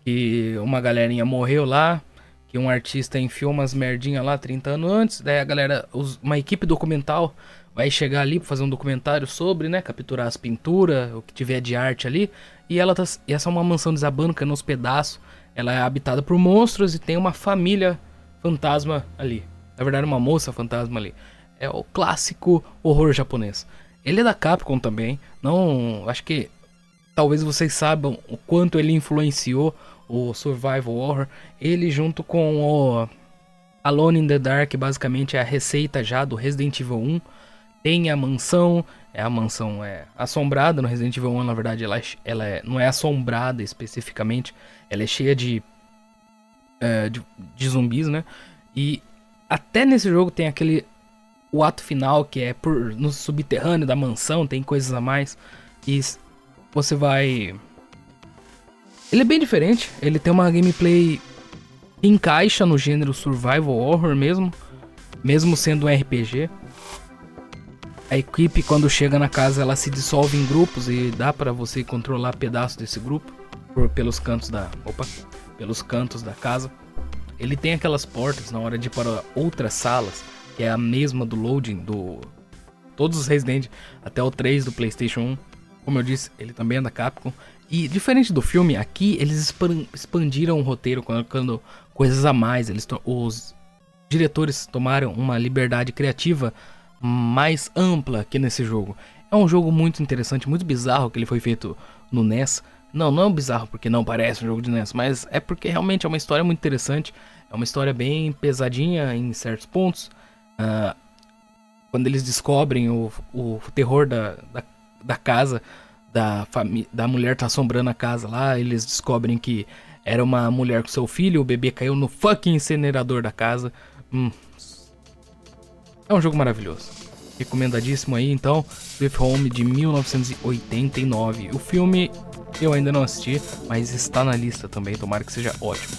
que uma galerinha morreu lá. Que um artista enfiou umas merdinhas lá 30 anos antes. Daí a galera, uma equipe documental vai chegar ali pra fazer um documentário sobre, né? Capturar as pinturas, o que tiver de arte ali. E essa é uma mansão desabando, caindo aos pedaços. Ela é habitada por monstros e tem uma família fantasma ali. Na verdade, uma moça fantasma ali. É o clássico horror japonês. Ele é da Capcom também. Não, acho que talvez vocês saibam o quanto ele influenciou o Survival Horror. Ele junto com o Alone in the Dark, basicamente é a receita já do Resident Evil 1. Tem a mansão é assombrada no Resident Evil 1, na verdade não é assombrada especificamente, ela é cheia de zumbis, né? E até nesse jogo tem o ato final que é no subterrâneo da mansão, tem coisas a mais. E você vai... Ele é bem diferente, ele tem uma gameplay que encaixa no gênero Survival Horror mesmo sendo um RPG. A equipe, quando chega na casa, ela se dissolve em grupos e dá pra você controlar pedaços desse grupo pelos cantos da casa. Ele tem aquelas portas na hora de ir para outras salas, que é a mesma do loading todos os Resident até o 3 do PlayStation 1. Como eu disse, ele também é da Capcom. E diferente do filme, aqui eles expandiram o roteiro, colocando coisas a mais. Os diretores tomaram uma liberdade criativa mais ampla aqui nesse jogo. É um jogo muito interessante, muito bizarro que ele foi feito no NES. Não é um bizarro porque não parece um jogo de NES, mas é porque realmente é uma história muito interessante. É uma história bem pesadinha em certos pontos. Quando eles descobrem o terror da casa, da mulher tá assombrando a casa lá, eles descobrem que era uma mulher com seu filho, o bebê caiu no fucking incinerador da casa. É um jogo maravilhoso. Recomendadíssimo aí, então, Sweet Home de 1989. O filme eu ainda não assisti, mas está na lista também, tomara que seja ótimo.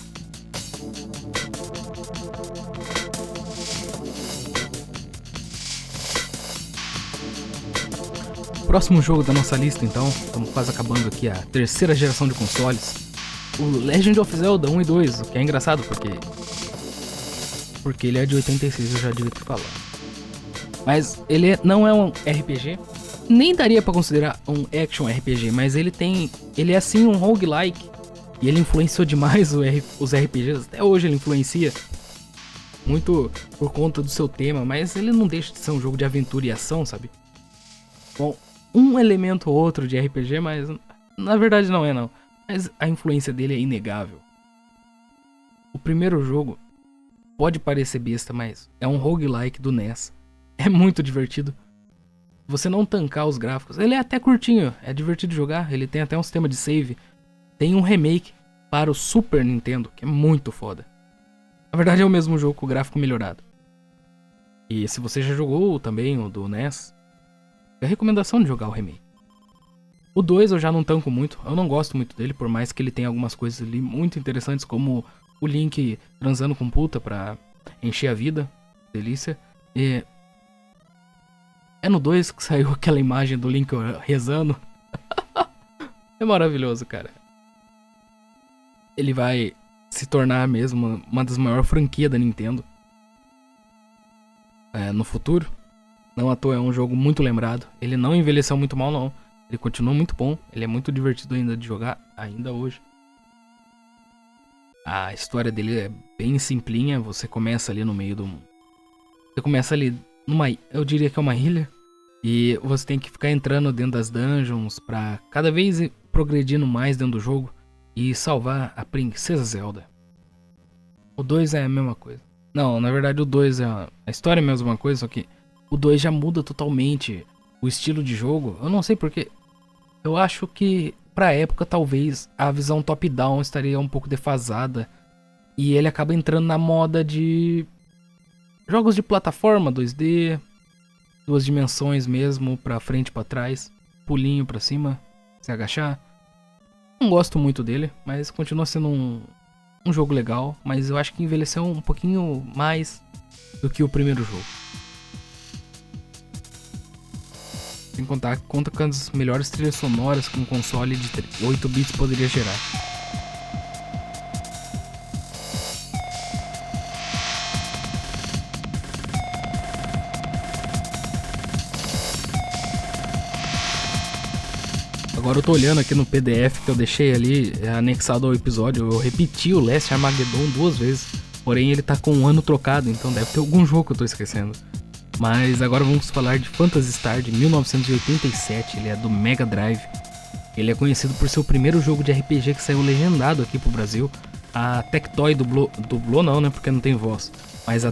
Próximo jogo da nossa lista, então, estamos quase acabando aqui a terceira geração de consoles. O Legend of Zelda 1 e 2, o que é engraçado porque ele é de 86, eu já devia ter falado. Mas ele não é um RPG, nem daria pra considerar um action RPG, mas ele é assim um roguelike. E ele influenciou demais os RPGs, até hoje ele influencia. Muito por conta do seu tema, mas ele não deixa de ser um jogo de aventura e ação, sabe? Bom, um elemento ou outro de RPG, mas na verdade não é não. Mas a influência dele é inegável. O primeiro jogo pode parecer besta, mas é um roguelike do NES. É muito divertido. Você não tancar os gráficos. Ele é até curtinho, é divertido de jogar. Ele tem até um sistema de save. Tem um remake para o Super Nintendo, que é muito foda. Na verdade é o mesmo jogo com o gráfico melhorado. E se você já jogou também o do NES, é a recomendação de jogar o remake. O 2 eu já não tanco muito, eu não gosto muito dele, por mais que ele tenha algumas coisas ali muito interessantes, como o Link transando com puta pra encher a vida. Delícia. E é no 2 que saiu aquela imagem do Link rezando. É maravilhoso, cara. Ele vai se tornar mesmo uma das maiores franquias da Nintendo no futuro. Não à toa é um jogo muito lembrado. Ele não envelheceu muito mal, não. Ele continua muito bom. Ele é muito divertido ainda de jogar, ainda hoje. A história dele é bem simplinha. Você começa ali no meio do... Você começa ali numa... Eu diria que é uma ilha. E você tem que ficar entrando dentro das dungeons pra cada vez ir progredindo mais dentro do jogo e salvar a Princesa Zelda. O 2 é a mesma coisa. Não, na verdade o 2 é... A história é a mesma coisa, só que o 2 já muda totalmente o estilo de jogo. Eu não sei porque. Eu acho que pra época talvez a visão top-down estaria um pouco defasada. E ele acaba entrando na moda de jogos de plataforma 2D, duas dimensões mesmo, pra frente e pra trás, pulinho pra cima, se agachar. Não gosto muito dele, mas continua sendo um jogo legal. Mas eu acho que envelheceu um pouquinho mais do que o primeiro jogo. Sem contar que conta com as melhores trilhas sonoras que um console de 8 bits poderia gerar. Agora eu tô olhando aqui no PDF que eu deixei ali anexado ao episódio. Eu repeti o Last Armageddon 2 vezes. Porém ele tá com um ano trocado, então deve ter algum jogo que eu tô esquecendo. Mas agora vamos falar de Phantasy Star de 1987, ele é do Mega Drive. Ele é conhecido por ser o primeiro jogo de RPG que saiu legendado aqui pro Brasil. A Tectoy dublou não, né, porque não tem voz. Mas a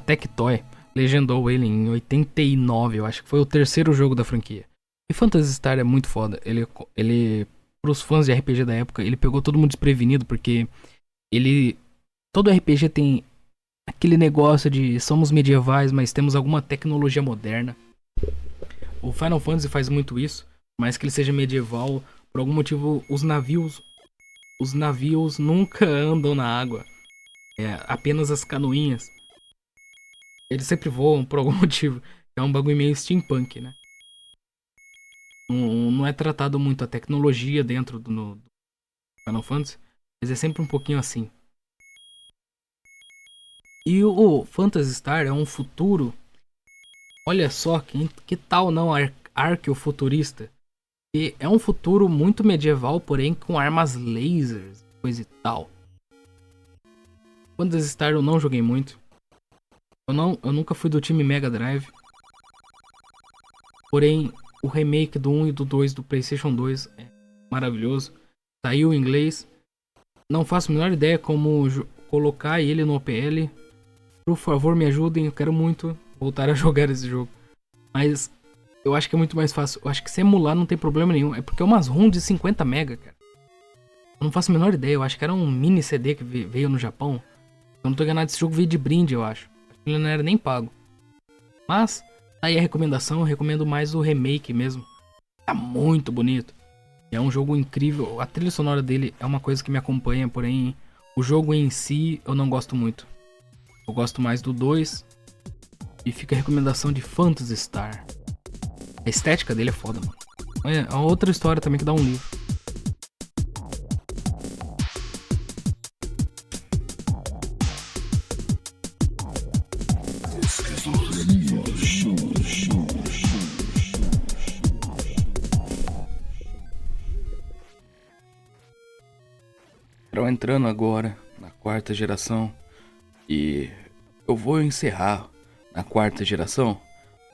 Tectoy legendou ele em 89, eu acho que foi o terceiro jogo da franquia. E Phantasy Star é muito foda, ele pros fãs de RPG da época, ele pegou todo mundo desprevenido, porque todo RPG tem aquele negócio de somos medievais, mas temos alguma tecnologia moderna. O Final Fantasy faz muito isso, mas que ele seja medieval, por algum motivo os navios nunca andam na água. Apenas as canoinhas. Eles sempre voam por algum motivo. É um bagulho meio steampunk, né? Não é tratado muito a tecnologia dentro do Final Fantasy. Mas é sempre um pouquinho assim. E o Phantasy Star é um futuro. Olha só, que tal não arqueofuturista? E é um futuro muito medieval, porém com armas lasers, coisa e tal. Phantasy Star eu não joguei muito. Eu nunca fui do time Mega Drive. Porém, o remake do 1 e do 2 do PlayStation 2 é maravilhoso. Saiu em inglês. Não faço a menor ideia como colocar ele no OPL. Por favor, me ajudem. Eu quero muito voltar a jogar esse jogo. Mas eu acho que é muito mais fácil. Eu acho que se emular não tem problema nenhum. É porque é umas ROM de 50 MB, cara. Eu não faço a menor ideia. Eu acho que era um mini CD que veio no Japão. Eu não tô enganado, esse jogo veio de brinde, eu acho. Ele não era nem pago. Mas, tá aí a recomendação. Eu recomendo mais o remake mesmo. Tá muito bonito. É um jogo incrível. A trilha sonora dele é uma coisa que me acompanha, porém, o jogo em si eu não gosto muito. Eu gosto mais do 2. E fica a recomendação de Phantasy Star. A estética dele é foda, mano. É outra história também que dá um livro. Estão entrando agora na quarta geração. E eu vou encerrar na quarta geração.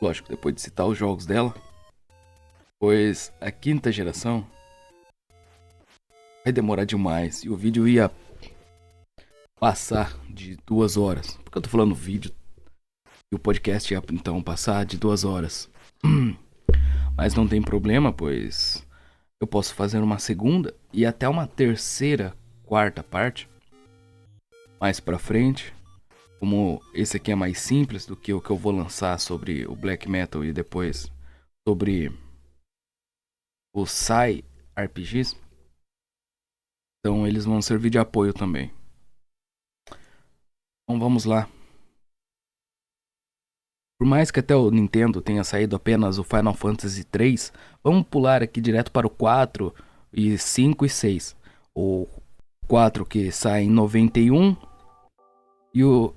Lógico, depois de citar os jogos dela. Pois a quinta geração vai demorar demais. E o vídeo ia passar de 2 horas. Por que eu tô falando vídeo? E o podcast ia então passar de 2 horas. Mas não tem problema, pois eu posso fazer uma segunda e até uma terceira, quarta parte. Mais pra frente. Como esse aqui é mais simples do que o que eu vou lançar sobre o Black Metal e depois sobre o Psy RPGs. Então eles vão servir de apoio também. Então vamos lá. Por mais que até o Nintendo tenha saído apenas o Final Fantasy 3, vamos pular aqui direto para o 4, e 5 e 6. O 4 que sai em 91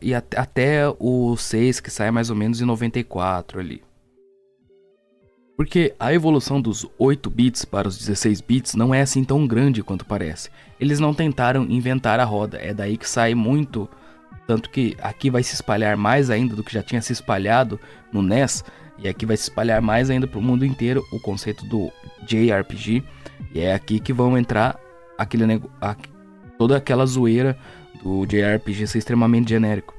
e até o 6 que sai mais ou menos em 94 ali. Porque a evolução dos 8 bits para os 16 bits não é assim tão grande quanto parece. Eles não tentaram inventar a roda, é daí que sai muito. Tanto que aqui vai se espalhar mais ainda do que já tinha se espalhado no NES. E aqui vai se espalhar mais ainda para o mundo inteiro o conceito do JRPG. E é aqui que vão entrar toda aquela zoeira do JRPG ser extremamente genérico.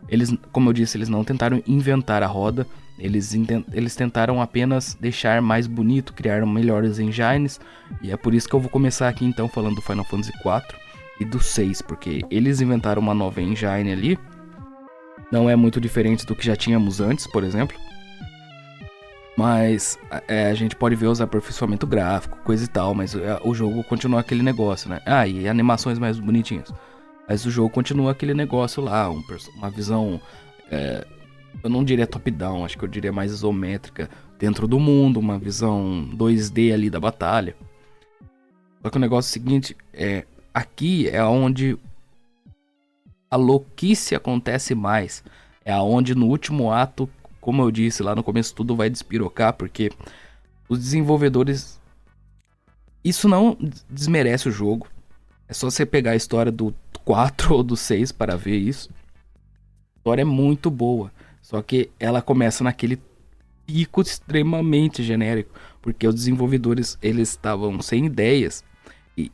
Eles, como eu disse, eles não tentaram inventar a roda. Eles tentaram apenas deixar mais bonito, criar melhores engines. E é por isso que eu vou começar aqui então falando do Final Fantasy 4 e do 6, porque eles inventaram uma nova engine ali. Não é muito diferente do que já tínhamos antes, por exemplo. Mas a gente pode ver os aperfeiçoamento gráfico, coisa e tal, mas o jogo continua aquele negócio, né? Ah, e animações mais bonitinhas. Mas o jogo continua aquele negócio lá, uma visão, eu não diria top-down, acho que eu diria mais isométrica dentro do mundo, uma visão 2D ali da batalha. Só que o negócio é o seguinte, aqui é onde a louquice acontece mais. É onde no último ato, como eu disse lá no começo, tudo vai despirocar, porque os desenvolvedores... Isso não desmerece o jogo. É só você pegar a história do 4 ou do 6 para ver isso. A história é muito boa. Só que ela começa naquele pico extremamente genérico. Porque os desenvolvedores, eles estavam sem ideias. E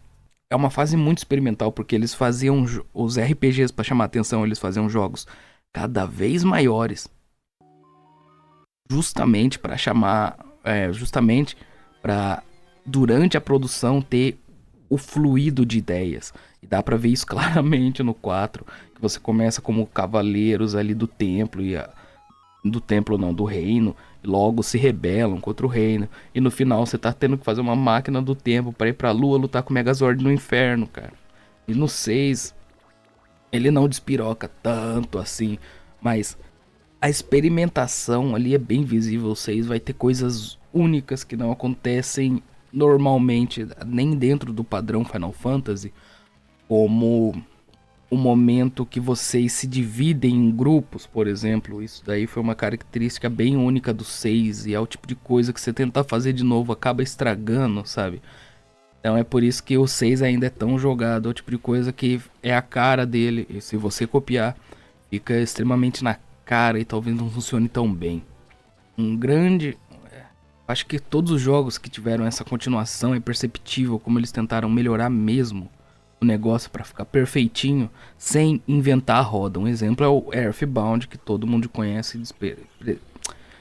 é uma fase muito experimental, porque eles faziam os RPGs para chamar atenção. Eles faziam jogos cada vez maiores. Justamente para chamar... justamente para durante a produção ter o fluido de ideias. E dá pra ver isso claramente no 4, que você começa como cavaleiros ali do templo, do reino, e logo se rebelam contra o reino, e no final você tá tendo que fazer uma máquina do tempo pra ir pra lua lutar com o Megazord no inferno, cara. E no 6, ele não despiroca tanto assim, mas a experimentação ali é bem visível. O 6 vai ter coisas únicas que não acontecem normalmente, nem dentro do padrão Final Fantasy, como o momento que vocês se dividem em grupos, por exemplo. Isso daí foi uma característica bem única do 6, e é o tipo de coisa que você tentar fazer de novo acaba estragando, sabe? Então é por isso que o 6 ainda é tão jogado, é o tipo de coisa que é a cara dele, e se você copiar, fica extremamente na cara e talvez não funcione tão bem. Acho que todos os jogos que tiveram essa continuação é perceptível como eles tentaram melhorar mesmo o negócio pra ficar perfeitinho, sem inventar a roda. Um exemplo é o Earthbound, que todo mundo conhece e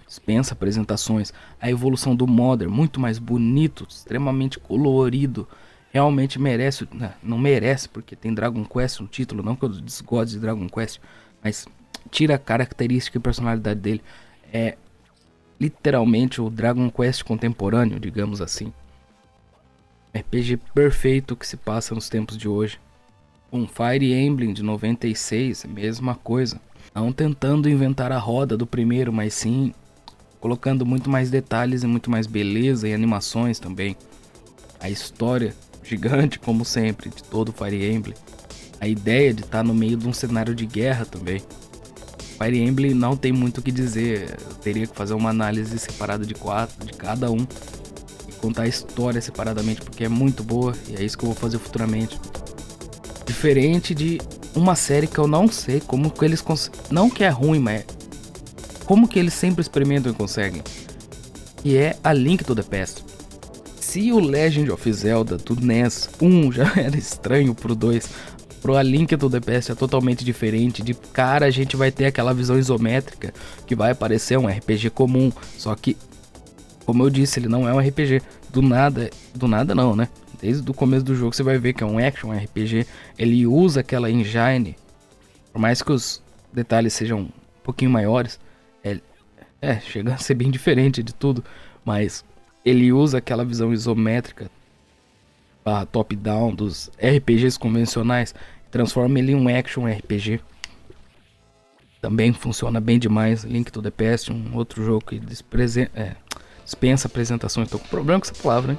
dispensa apresentações. A evolução do Modern, muito mais bonito, extremamente colorido. Realmente merece, não merece porque tem Dragon Quest no título, não que eu desgoste de Dragon Quest, mas tira a característica e personalidade dele. É literalmente o Dragon Quest contemporâneo, digamos assim. RPG perfeito que se passa nos tempos de hoje. Um Fire Emblem de 96, mesma coisa. Não tentando inventar a roda do primeiro, mas sim colocando muito mais detalhes e muito mais beleza e animações também. A história gigante, como sempre, de todo Fire Emblem. A ideia de estar no meio de um cenário de guerra também. Fire Emblem não tem muito o que dizer. Eu teria que fazer uma análise separada de cada um e contar a história separadamente, porque é muito boa e é isso que eu vou fazer futuramente. Diferente de uma série que eu não sei como que eles conseguem. Não que é ruim, mas como que eles sempre experimentam e conseguem. E é a Link to the Past. Se o Legend of Zelda do NES 1 já era estranho pro 2, pro A Link to the Past é totalmente diferente. De cara a gente vai ter aquela visão isométrica que vai parecer um RPG comum, só que, como eu disse, ele não é um RPG. Do nada não, né? Desde o começo do jogo você vai ver que é um action RPG. Ele usa aquela engine, por mais que os detalhes sejam um pouquinho maiores, chega a ser bem diferente de tudo, mas ele usa aquela visão isométrica top-down dos RPGs convencionais, transforma ele em um action RPG. Também funciona bem demais. Link to the Past, um outro jogo que dispensa apresentações. Tô com problema com essa palavra, né?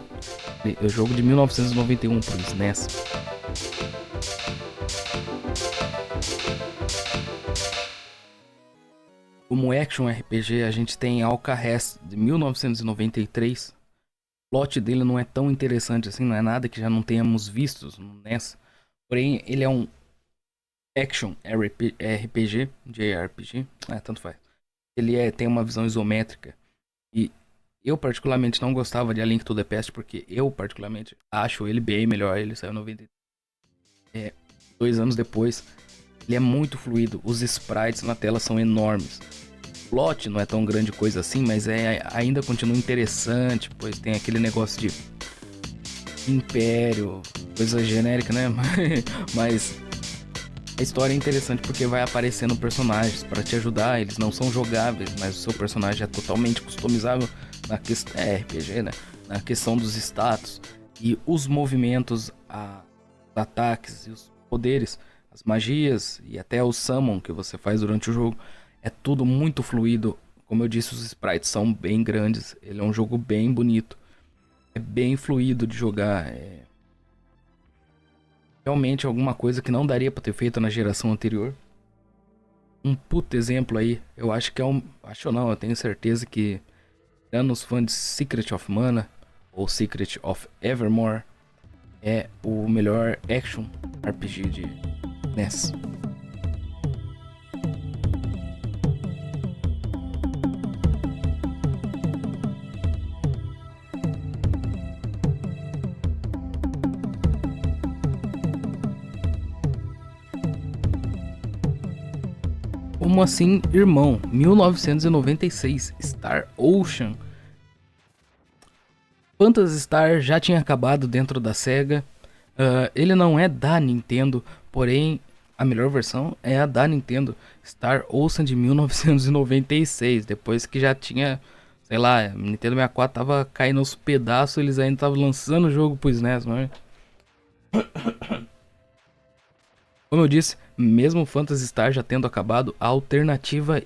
É o jogo de 1991 pro SNES. Como action RPG, a gente tem Alcahest de 1993. O plot dele não é tão interessante assim, não é nada que já não tenhamos visto no NES. Porém, ele é um action RPG, JRPG, tanto faz. Ele tem uma visão isométrica. E eu particularmente não gostava de A Link to the Past, porque eu particularmente acho ele bem melhor. Ele saiu em 93. 2 anos depois. Ele é muito fluido, os sprites na tela são enormes. O plot não é tão grande coisa assim, mas ainda continua interessante, pois tem aquele negócio de império, coisa genérica, né? Mas a história é interessante porque vai aparecendo personagens para te ajudar. Eles não são jogáveis, mas o seu personagem é totalmente customizável na questão RPG, né? Na questão dos status e os movimentos, os ataques e os poderes, as magias e até o summon que você faz durante o jogo. É tudo muito fluido. Como eu disse, os sprites são bem grandes. Ele é um jogo bem bonito. É bem fluido de jogar. Realmente alguma coisa que não daria pra ter feito na geração anterior. Um puto exemplo aí. Eu acho que acho não, eu tenho certeza que os fãs de Secret of Mana ou Secret of Evermore é o melhor action RPG de NES. Como assim, irmão? 1996, Star Ocean. Phantasy Star já tinha acabado dentro da SEGA. Ele não é da Nintendo, porém a melhor versão é a da Nintendo. Star Ocean de 1996, depois que já tinha, sei lá, Nintendo 64 tava caindo aos pedaços, eles ainda estavam lançando o jogo pro SNES, não é? Como eu disse, mesmo o Phantasy Star já tendo acabado, a alternativa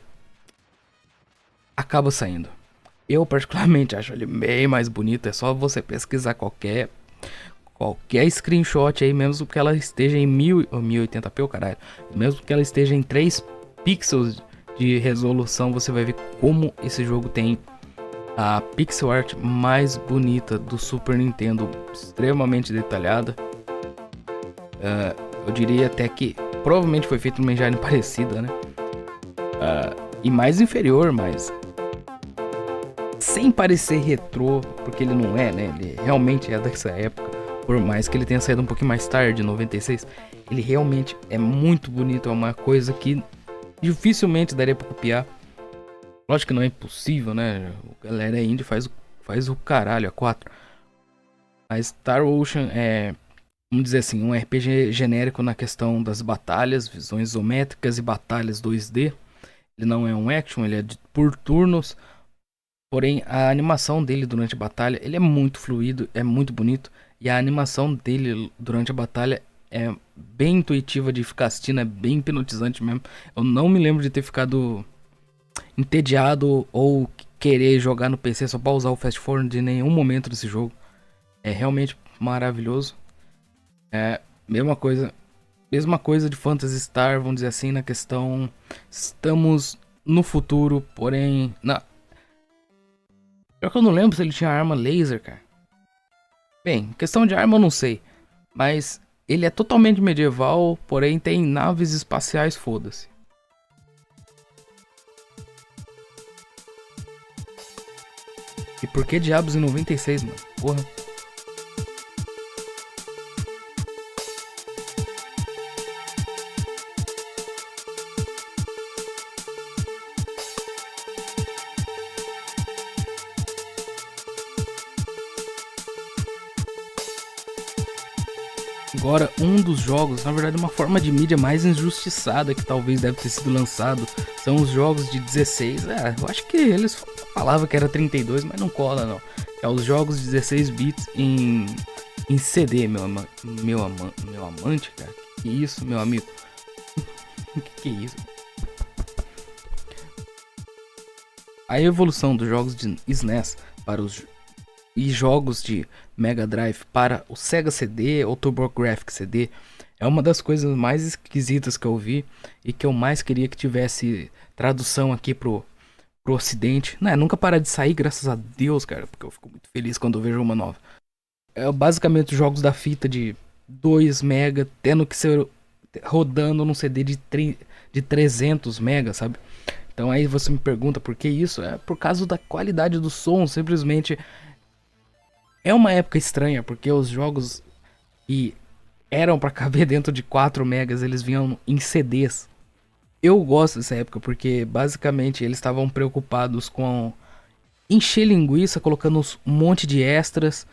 acaba saindo. Eu particularmente acho ele bem mais bonito. É só você pesquisar qualquer screenshot aí, mesmo que ela esteja em 1080p, o caralho. Mesmo que ela esteja em 3 pixels de resolução, você vai ver como esse jogo tem a pixel art mais bonita do Super Nintendo, extremamente detalhada. Eu diria até que provavelmente foi feito numa engine parecida, né? e mais inferior, mas sem parecer retrô, porque ele não é, né? Ele realmente é dessa época, por mais que ele tenha saído um pouquinho mais tarde, 96. Ele realmente é muito bonito, é uma coisa que dificilmente daria pra copiar. Lógico que não é impossível, né? A galera indie faz o caralho, a 4. Mas Star Ocean é, vamos dizer assim, um RPG genérico na questão das batalhas, visões isométricas e batalhas 2D. Ele não é um action, ele é por turnos. Porém, a animação dele durante a batalha, ele é muito fluido, é muito bonito. E a animação dele durante a batalha é bem intuitiva de ficar assistindo, é bem hipnotizante mesmo. Eu não me lembro de ter ficado entediado ou querer jogar no PC só pra usar o Fast Forward em nenhum momento desse jogo. É realmente maravilhoso. É mesma coisa de Phantasy Star, vamos dizer assim, na questão estamos no futuro, porém, pior que eu não lembro se ele tinha arma laser, cara. Bem, questão de arma eu não sei, mas ele é totalmente medieval, porém tem naves espaciais, foda-se. E por que diabos em 96, mano? Porra. Agora, um dos jogos, na verdade uma forma de mídia mais injustiçada que talvez deve ter sido lançado, são os jogos de 16. Eu acho que eles falavam que era 32, mas não cola não. É os jogos de 16 bits em CD, meu amante, cara. Que isso, meu amigo? que é isso? A evolução dos jogos de SNES para os jogos de Mega Drive para o Sega CD ou TurboGrafx CD é uma das coisas mais esquisitas que eu vi e que eu mais queria que tivesse tradução aqui pro ocidente. Nunca para de sair, graças a Deus, cara, porque eu fico muito feliz quando eu vejo uma nova. É basicamente os jogos da fita de 2 mega tendo que ser rodando num CD de 300 mega, sabe? Então aí você me pergunta por que isso? É por causa da qualidade do som, simplesmente. É uma época estranha, porque os jogos que eram pra caber dentro de 4 megas, eles vinham em CDs. Eu gosto dessa época, porque basicamente eles estavam preocupados com encher linguiça, colocando um monte de extras.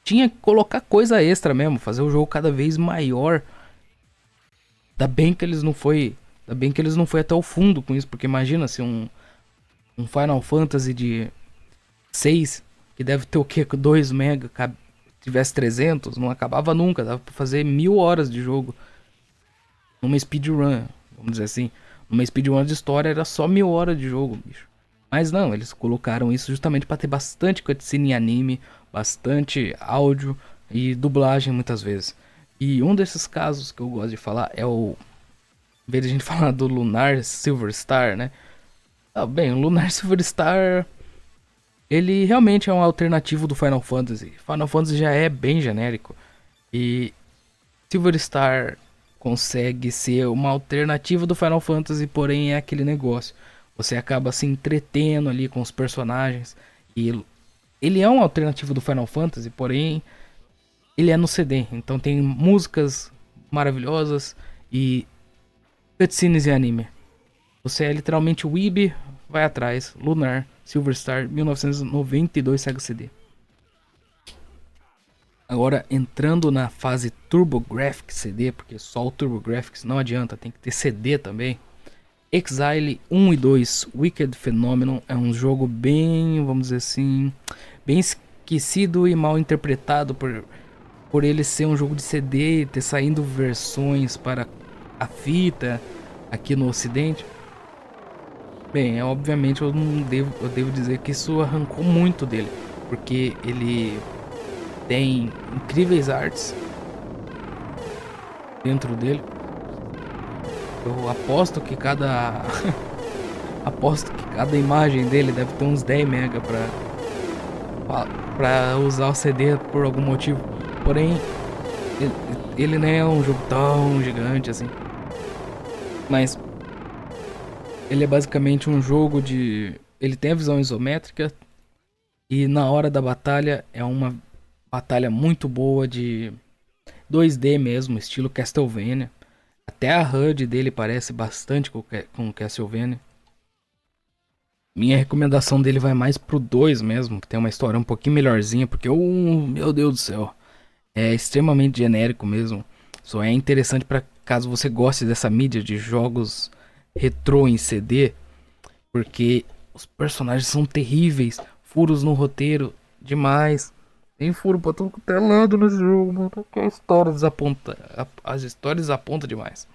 Tinha que colocar coisa extra mesmo, fazer o jogo cada vez maior. Ainda bem que eles não foi até o fundo com isso, porque imagina se um Final Fantasy de 6... que deve ter o que? 2 mega, tivesse 300, não acabava nunca, dava pra fazer 1000 horas de jogo numa speedrun, vamos dizer assim. Numa speedrun de história era só 1000 horas de jogo, bicho. Mas não, eles colocaram isso justamente pra ter bastante cutscene em anime, bastante áudio e dublagem muitas vezes. E um desses casos que eu gosto de falar é o... Em vez de a gente falar do Lunar Silver Star, né? Bem, o Lunar Silver Star... ele realmente é um alternativo do Final Fantasy. Final Fantasy já é bem genérico. E Silver Star consegue ser uma alternativa do Final Fantasy, porém é aquele negócio. Você acaba se entretendo ali com os personagens. E ele é um alternativo do Final Fantasy, porém ele é no CD. Então tem músicas maravilhosas e cutscenes e anime. Você é literalmente o Weeb, vai atrás, Lunar Silver Star 1992 Sega CD. Agora entrando na fase TurboGrafx CD, porque só o TurboGrafx não adianta, tem que ter CD também. Exile 1 e 2 Wicked Phenomenon é um jogo bem, vamos dizer assim, bem esquecido e mal interpretado por ele ser um jogo de CD e ter saindo versões para a fita aqui no ocidente. Bem, obviamente eu devo dizer que isso arrancou muito dele, porque ele tem incríveis artes dentro dele. Eu aposto que cada imagem dele deve ter uns 10 mega pra usar o CD por algum motivo. Porém, ele não é um jogo tão gigante assim. Mas Ele é basicamente um jogo de... Ele tem a visão isométrica e na hora da batalha é uma batalha muito boa de 2D mesmo, estilo Castlevania. Até a HUD dele parece bastante com Castlevania. Minha recomendação dele vai mais pro 2 mesmo, que tem uma história um pouquinho melhorzinha, porque o 1, meu Deus do céu, é extremamente genérico mesmo. Só é interessante para caso você goste dessa mídia de jogos retrô em CD, porque os personagens são terríveis, furos no roteiro demais. Tem furo pra todo quanto é lado nesse jogo, mano. Que a história desaponta, as histórias desapontam demais.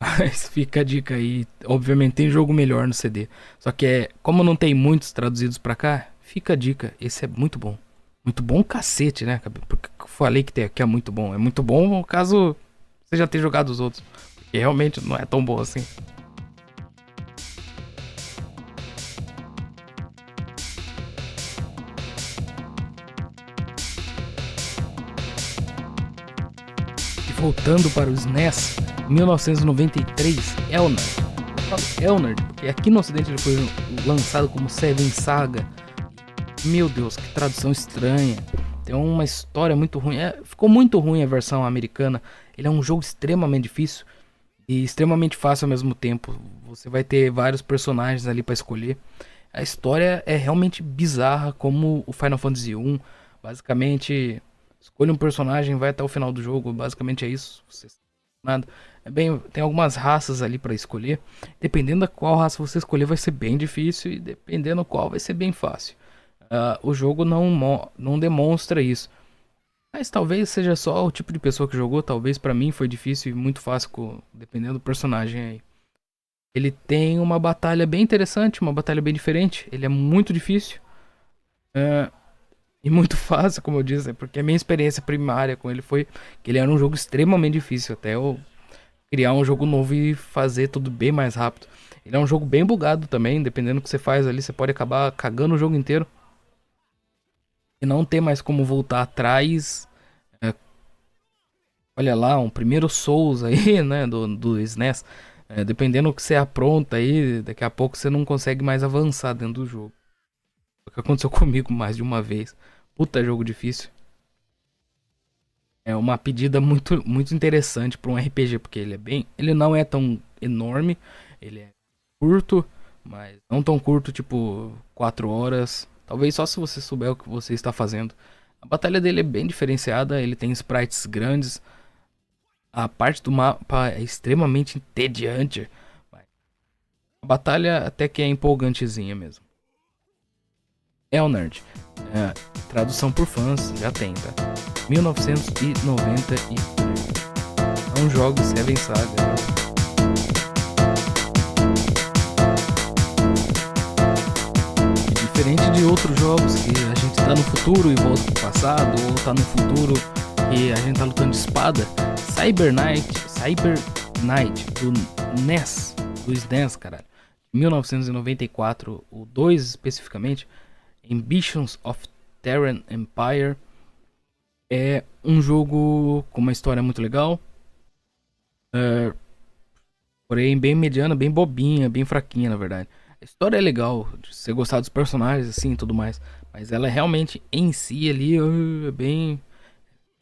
Mas fica a dica aí. Obviamente tem jogo melhor no CD. Só que como não tem muitos traduzidos pra cá, fica a dica. Esse é muito bom. Muito bom cacete, né? Porque eu falei que é muito bom. É muito bom caso você já tenha jogado os outros. Porque realmente não é tão bom assim. E voltando para o SNES, 1993, Elnard. Eu falo Elnard porque aqui no ocidente ele foi lançado como Seven Saga. Meu Deus, que tradução estranha. Tem uma história muito ruim. Ficou muito ruim a versão americana. Ele é um jogo extremamente difícil e extremamente fácil ao mesmo tempo. Você vai ter vários personagens ali para escolher. A história é realmente bizarra, como o Final Fantasy 1. Basicamente, escolha um personagem, vai até o final do jogo. Basicamente é isso. Nada. Tem algumas raças ali para escolher. Dependendo da qual raça você escolher, vai ser bem difícil, e dependendo qual, vai ser bem fácil. O jogo não demonstra isso. Mas talvez seja só o tipo de pessoa que jogou. Talvez pra mim foi difícil e muito fácil, dependendo do personagem aí. Ele tem uma batalha bem interessante, uma batalha bem diferente. Ele é muito difícil. E muito fácil, como eu disse. Porque a minha experiência primária com ele foi que ele era um jogo extremamente difícil. Até eu criar um jogo novo e fazer tudo bem mais rápido. Ele é um jogo bem bugado também. Dependendo do que você faz ali, você pode acabar cagando o jogo inteiro e não ter mais como voltar atrás. Olha lá, um primeiro Souls aí, né, do SNES. Dependendo do que você apronta aí, daqui a pouco você não consegue mais avançar dentro do jogo. O que aconteceu comigo mais de uma vez. Puta jogo difícil. É uma pedida muito, muito interessante para um RPG, porque ele não é tão enorme, ele é curto, mas não tão curto, tipo 4 horas. Talvez só se você souber o que você está fazendo. A batalha dele é bem diferenciada, ele tem sprites grandes. A parte do mapa é extremamente entediante. A batalha até que é empolgantezinha mesmo. Elnard, tradução por fãs, já tem, tá? 1993. Não jogue Seven Saga. Diferente de outros jogos que a gente tá no futuro e volta pro passado, ou tá no futuro e a gente tá lutando de espada, Cyber Knight do NES, do SNES, caralho, 1994, o 2 especificamente, Ambitions of Terran Empire, é um jogo com uma história muito legal, porém bem mediana, bem bobinha, bem fraquinha na verdade. A história é legal, de você gostar dos personagens assim e tudo mais, mas ela realmente em si ali é bem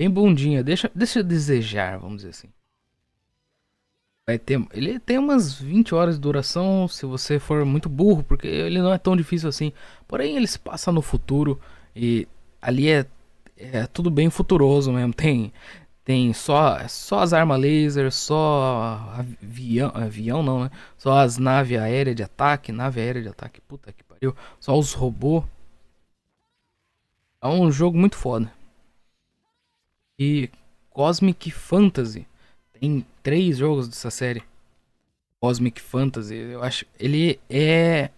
bundinha, deixa a desejar, vamos dizer assim. Ele tem umas 20 horas de duração se você for muito burro, porque ele não é tão difícil assim. Porém, ele se passa no futuro e ali é tudo bem futuroso mesmo. Tem só as armas laser, só avião não, né? Só as naves aéreas de ataque, puta que pariu. Só os robôs. É um jogo muito foda. E Cosmic Fantasy. Tem 3 jogos dessa série. Cosmic Fantasy, eu acho. Ele é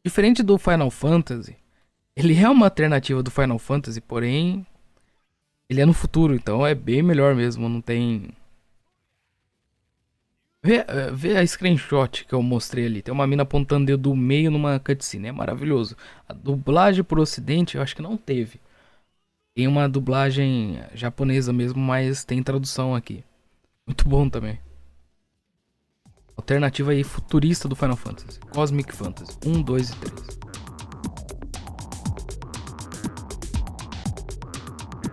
diferente do Final Fantasy. Ele é uma alternativa do Final Fantasy, porém ele é no futuro, então é bem melhor mesmo. Não tem. Vê a screenshot que eu mostrei ali. Tem uma mina apontando o dedo do meio numa cutscene. É maravilhoso. A dublagem pro ocidente eu acho que não teve. Tem uma dublagem japonesa mesmo, mas tem tradução aqui. Muito bom também. alternativa aí futurista do Final Fantasy. Cosmic Fantasy 1, 2 e 3.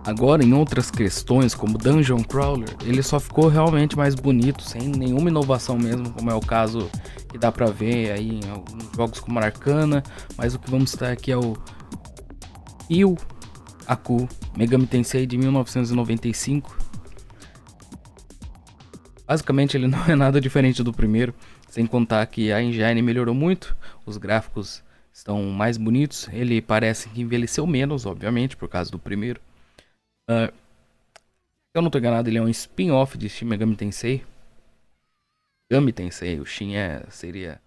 Agora, em outras questões, como Dungeon Crawler, ele só ficou realmente mais bonito, sem nenhuma inovação mesmo, como é o caso que dá pra ver aí em alguns jogos como Arcana, mas o que vamos citar aqui é o Yu Aku Megami Tensei de 1995. Basicamente ele não é nada diferente do primeiro, sem contar que a engine melhorou muito, os gráficos estão mais bonitos, ele parece que envelheceu menos, obviamente, por causa do primeiro. Se eu não tô enganado, ele é um spin-off de Shin Megami Tensei. Megami Tensei, o Shin seria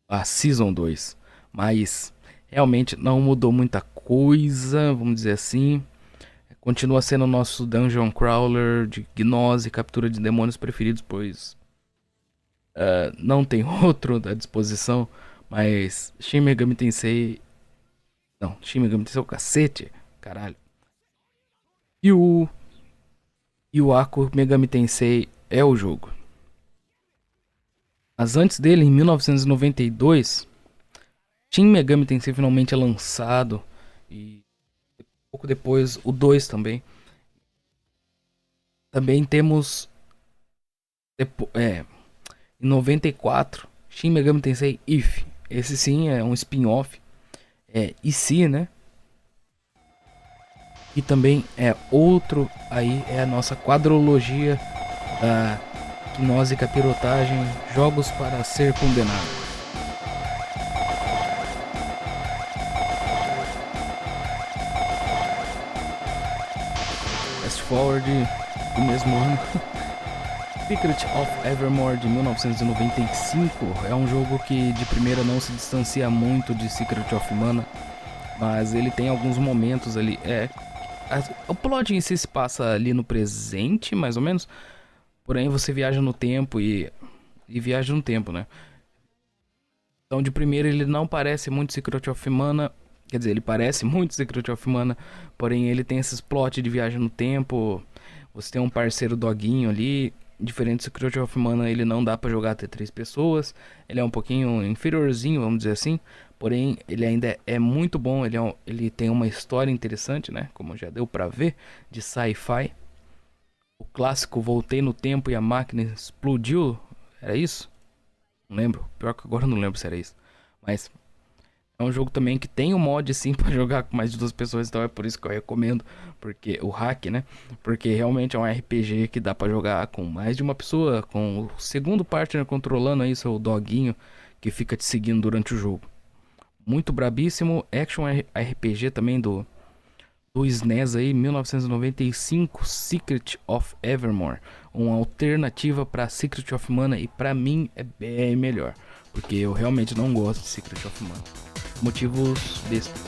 a Season 2. Mas realmente não mudou muita coisa, vamos dizer assim. Continua sendo o nosso Dungeon Crawler de gnose e captura de demônios preferidos, pois não tem outro à disposição. Mas Shin Megami Tensei... Não, Shin Megami Tensei é o cacete, caralho. E o Aku Megami Tensei é o jogo. Mas antes dele, em 1992, Shin Megami Tensei finalmente é lançado. E pouco depois o 2 também. Também temos em 94 Shin Megami Tensei If. Esse sim é um spin-off. E se, né? E também é outro, aí é a nossa quadrologia da gnose e capirotagem, jogos para ser condenado. Fast forward do mesmo ano. Secret of Evermore de 1995 é um jogo que de primeira não se distancia muito de Secret of Mana, mas ele tem alguns momentos ali, o plot em si se passa ali no presente, mais ou menos. Porém, você viaja no tempo e viaja no tempo, né? Então, de primeira, ele não parece muito Secret of Mana. Quer dizer, ele parece muito Secret of Mana. Porém, ele tem esses plot de viagem no tempo. Você tem um parceiro doguinho ali. Diferente do Secret of Mana, ele não dá pra jogar até 3 pessoas. Ele é um pouquinho inferiorzinho, vamos dizer assim. Porém, ele ainda é muito bom. Ele tem uma história interessante, né? Como já deu pra ver, de sci-fi. O clássico Voltei no Tempo e a Máquina Explodiu. Era isso? Não lembro. Pior que agora eu não lembro se era isso. Mas é um jogo também que tem um mod sim pra jogar com mais de 2 pessoas. Então é por isso que eu recomendo. Porque o hack, né? Porque realmente é um RPG que dá pra jogar com mais de uma pessoa. Com o segundo partner controlando aí seu doguinho que fica te seguindo durante o jogo. Muito brabíssimo. Action RPG também do SNES aí, 1995, Secret of Evermore. Uma alternativa para Secret of Mana e pra mim é bem melhor. Porque eu realmente não gosto de Secret of Mana. Motivos bestas.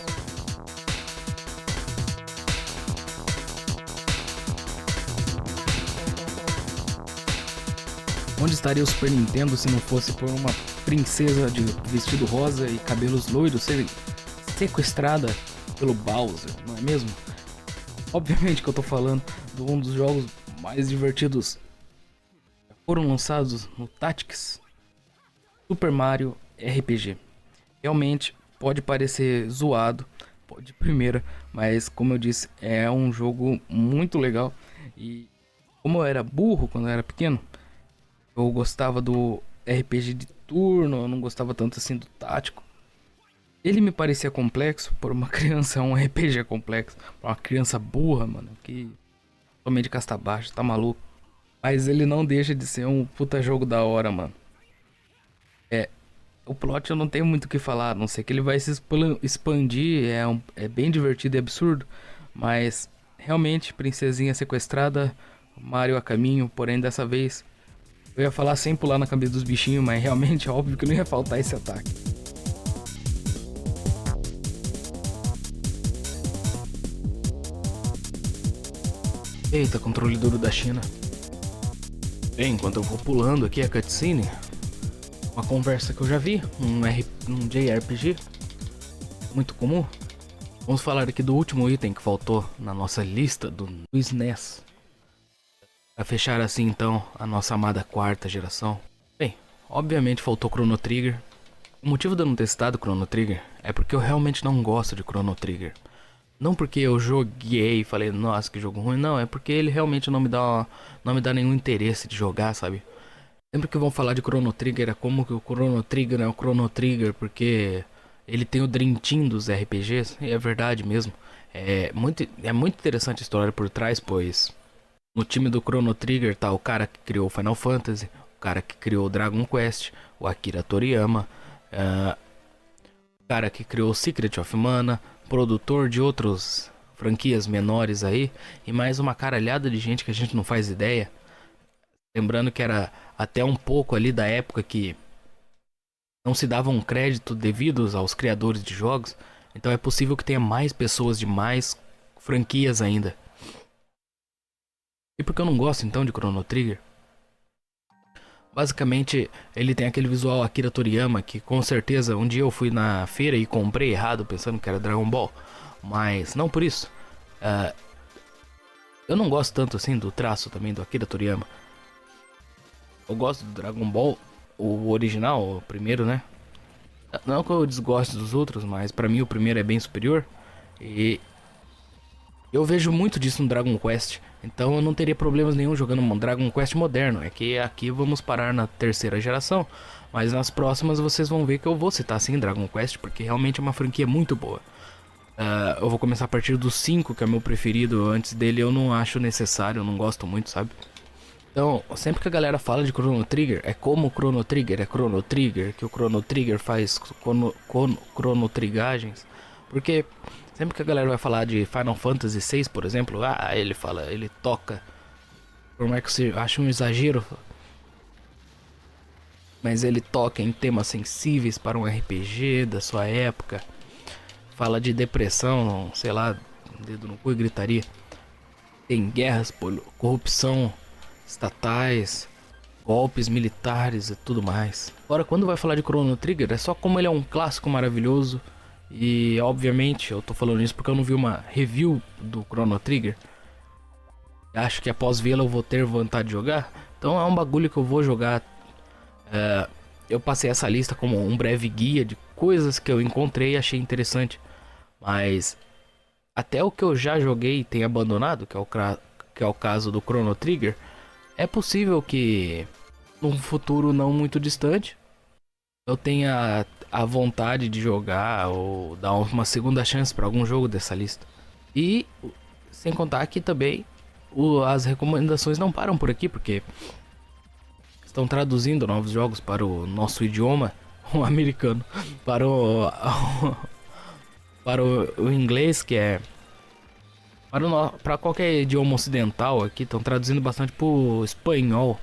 Onde estaria o Super Nintendo se não fosse por uma princesa de vestido rosa e cabelos loiros ser sequestrada pelo Bowser, não é mesmo? Obviamente que eu tô falando de um dos jogos mais divertidos que foram lançados no Tactics, Super Mario RPG. Realmente pode parecer zoado, de primeira, mas como eu disse, é um jogo muito legal. E como eu era burro quando eu era pequeno, eu gostava do RPG de turno, eu não gostava tanto assim do tático. Ele me parecia complexo, por uma criança, um RPG complexo. Pra uma criança burra, mano, que somente casta baixa, tá maluco. Mas ele não deixa de ser um puta jogo da hora, mano. O plot eu não tenho muito o que falar, a não sei que ele vai se expandir, é bem divertido e absurdo. Mas, realmente, princesinha sequestrada, Mario a caminho, porém dessa vez... Eu ia falar sem pular na cabeça dos bichinhos, mas realmente é óbvio que não ia faltar esse ataque. Eita, controle duro da China. Bem, enquanto eu vou pulando aqui a cutscene, uma conversa que eu já vi, um JRPG muito comum. Vamos falar aqui do último item que faltou na nossa lista do SNES. Para fechar assim então a nossa amada quarta geração. Bem, obviamente faltou Chrono Trigger. O motivo de eu não ter citado Chrono Trigger é porque eu realmente não gosto de Chrono Trigger. Não porque eu joguei e falei, nossa, que jogo ruim, não, é porque ele realmente não me dá nenhum interesse de jogar, sabe? Sempre que vão falar de Chrono Trigger é como que o Chrono Trigger é o Chrono Trigger, porque ele tem o Dream Team dos RPGs, e é verdade mesmo. É muito interessante a história por trás, pois no time do Chrono Trigger tá o cara que criou Final Fantasy, o cara que criou Dragon Quest, o Akira Toriyama, o cara que criou Secret of Mana, produtor de outras franquias menores aí, e mais uma caralhada de gente que a gente não faz ideia. Lembrando que era até um pouco ali da época que não se dava um crédito devido aos criadores de jogos, então é possível que tenha mais pessoas de mais franquias ainda. E por que eu não gosto então de Chrono Trigger? Basicamente, ele tem aquele visual Akira Toriyama, que com certeza um dia eu fui na feira e comprei errado pensando que era Dragon Ball, mas não por isso. Eu não gosto tanto assim do traço também do Akira Toriyama. Eu gosto do Dragon Ball, o original, o primeiro, né? Não que eu desgoste dos outros, mas pra mim o primeiro é bem superior. E eu vejo muito disso no Dragon Quest. Então eu não teria problemas nenhum jogando um Dragon Quest moderno. É que aqui vamos parar na terceira geração, mas nas próximas vocês vão ver que eu vou citar sim Dragon Quest, porque realmente é uma franquia muito boa. Eu vou começar a partir do 5, que é meu preferido. Antes dele eu não acho necessário, eu não gosto muito, sabe? Então, sempre que a galera fala de Chrono Trigger, é como o Chrono Trigger é Chrono Trigger, que o Chrono Trigger faz Chrono Trigagens. Porque sempre que a galera vai falar de Final Fantasy VI, por exemplo, ele toca, por mais que você ache um exagero, mas ele toca em temas sensíveis para um RPG da sua época. Fala de depressão, sei lá, dedo no cu e gritaria. Tem guerras, corrupção, estatais, golpes militares e tudo mais. Agora, quando vai falar de Chrono Trigger, é só como ele é um clássico maravilhoso. E obviamente eu tô falando isso porque eu não vi uma review do Chrono Trigger. Acho que após vê-la eu vou ter vontade de jogar. Então é um bagulho que eu vou jogar. Eu passei essa lista como um breve guia de coisas que eu encontrei e achei interessante. Mas até o que eu já joguei e tenho abandonado, que é o caso do Chrono Trigger, é possível que num futuro não muito distante eu tenha a vontade de jogar ou dar uma segunda chance para algum jogo dessa lista. E sem contar que também as recomendações não param por aqui, porque estão traduzindo novos jogos para o nosso idioma, o americano, para o inglês, que é para qualquer idioma ocidental aqui. Estão traduzindo bastante pro espanhol.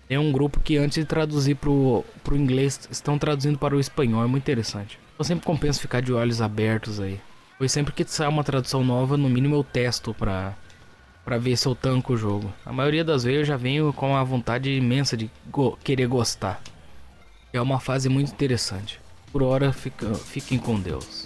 Tem um grupo que antes de traduzir pro inglês, estão traduzindo para o espanhol, é muito interessante. Eu sempre compensa ficar de olhos abertos aí. Pois sempre que sai uma tradução nova, no mínimo eu testo pra ver se eu tanco o jogo. A maioria das vezes eu já venho com a vontade imensa de querer gostar. É uma fase muito interessante. Por hora, fiquem com Deus.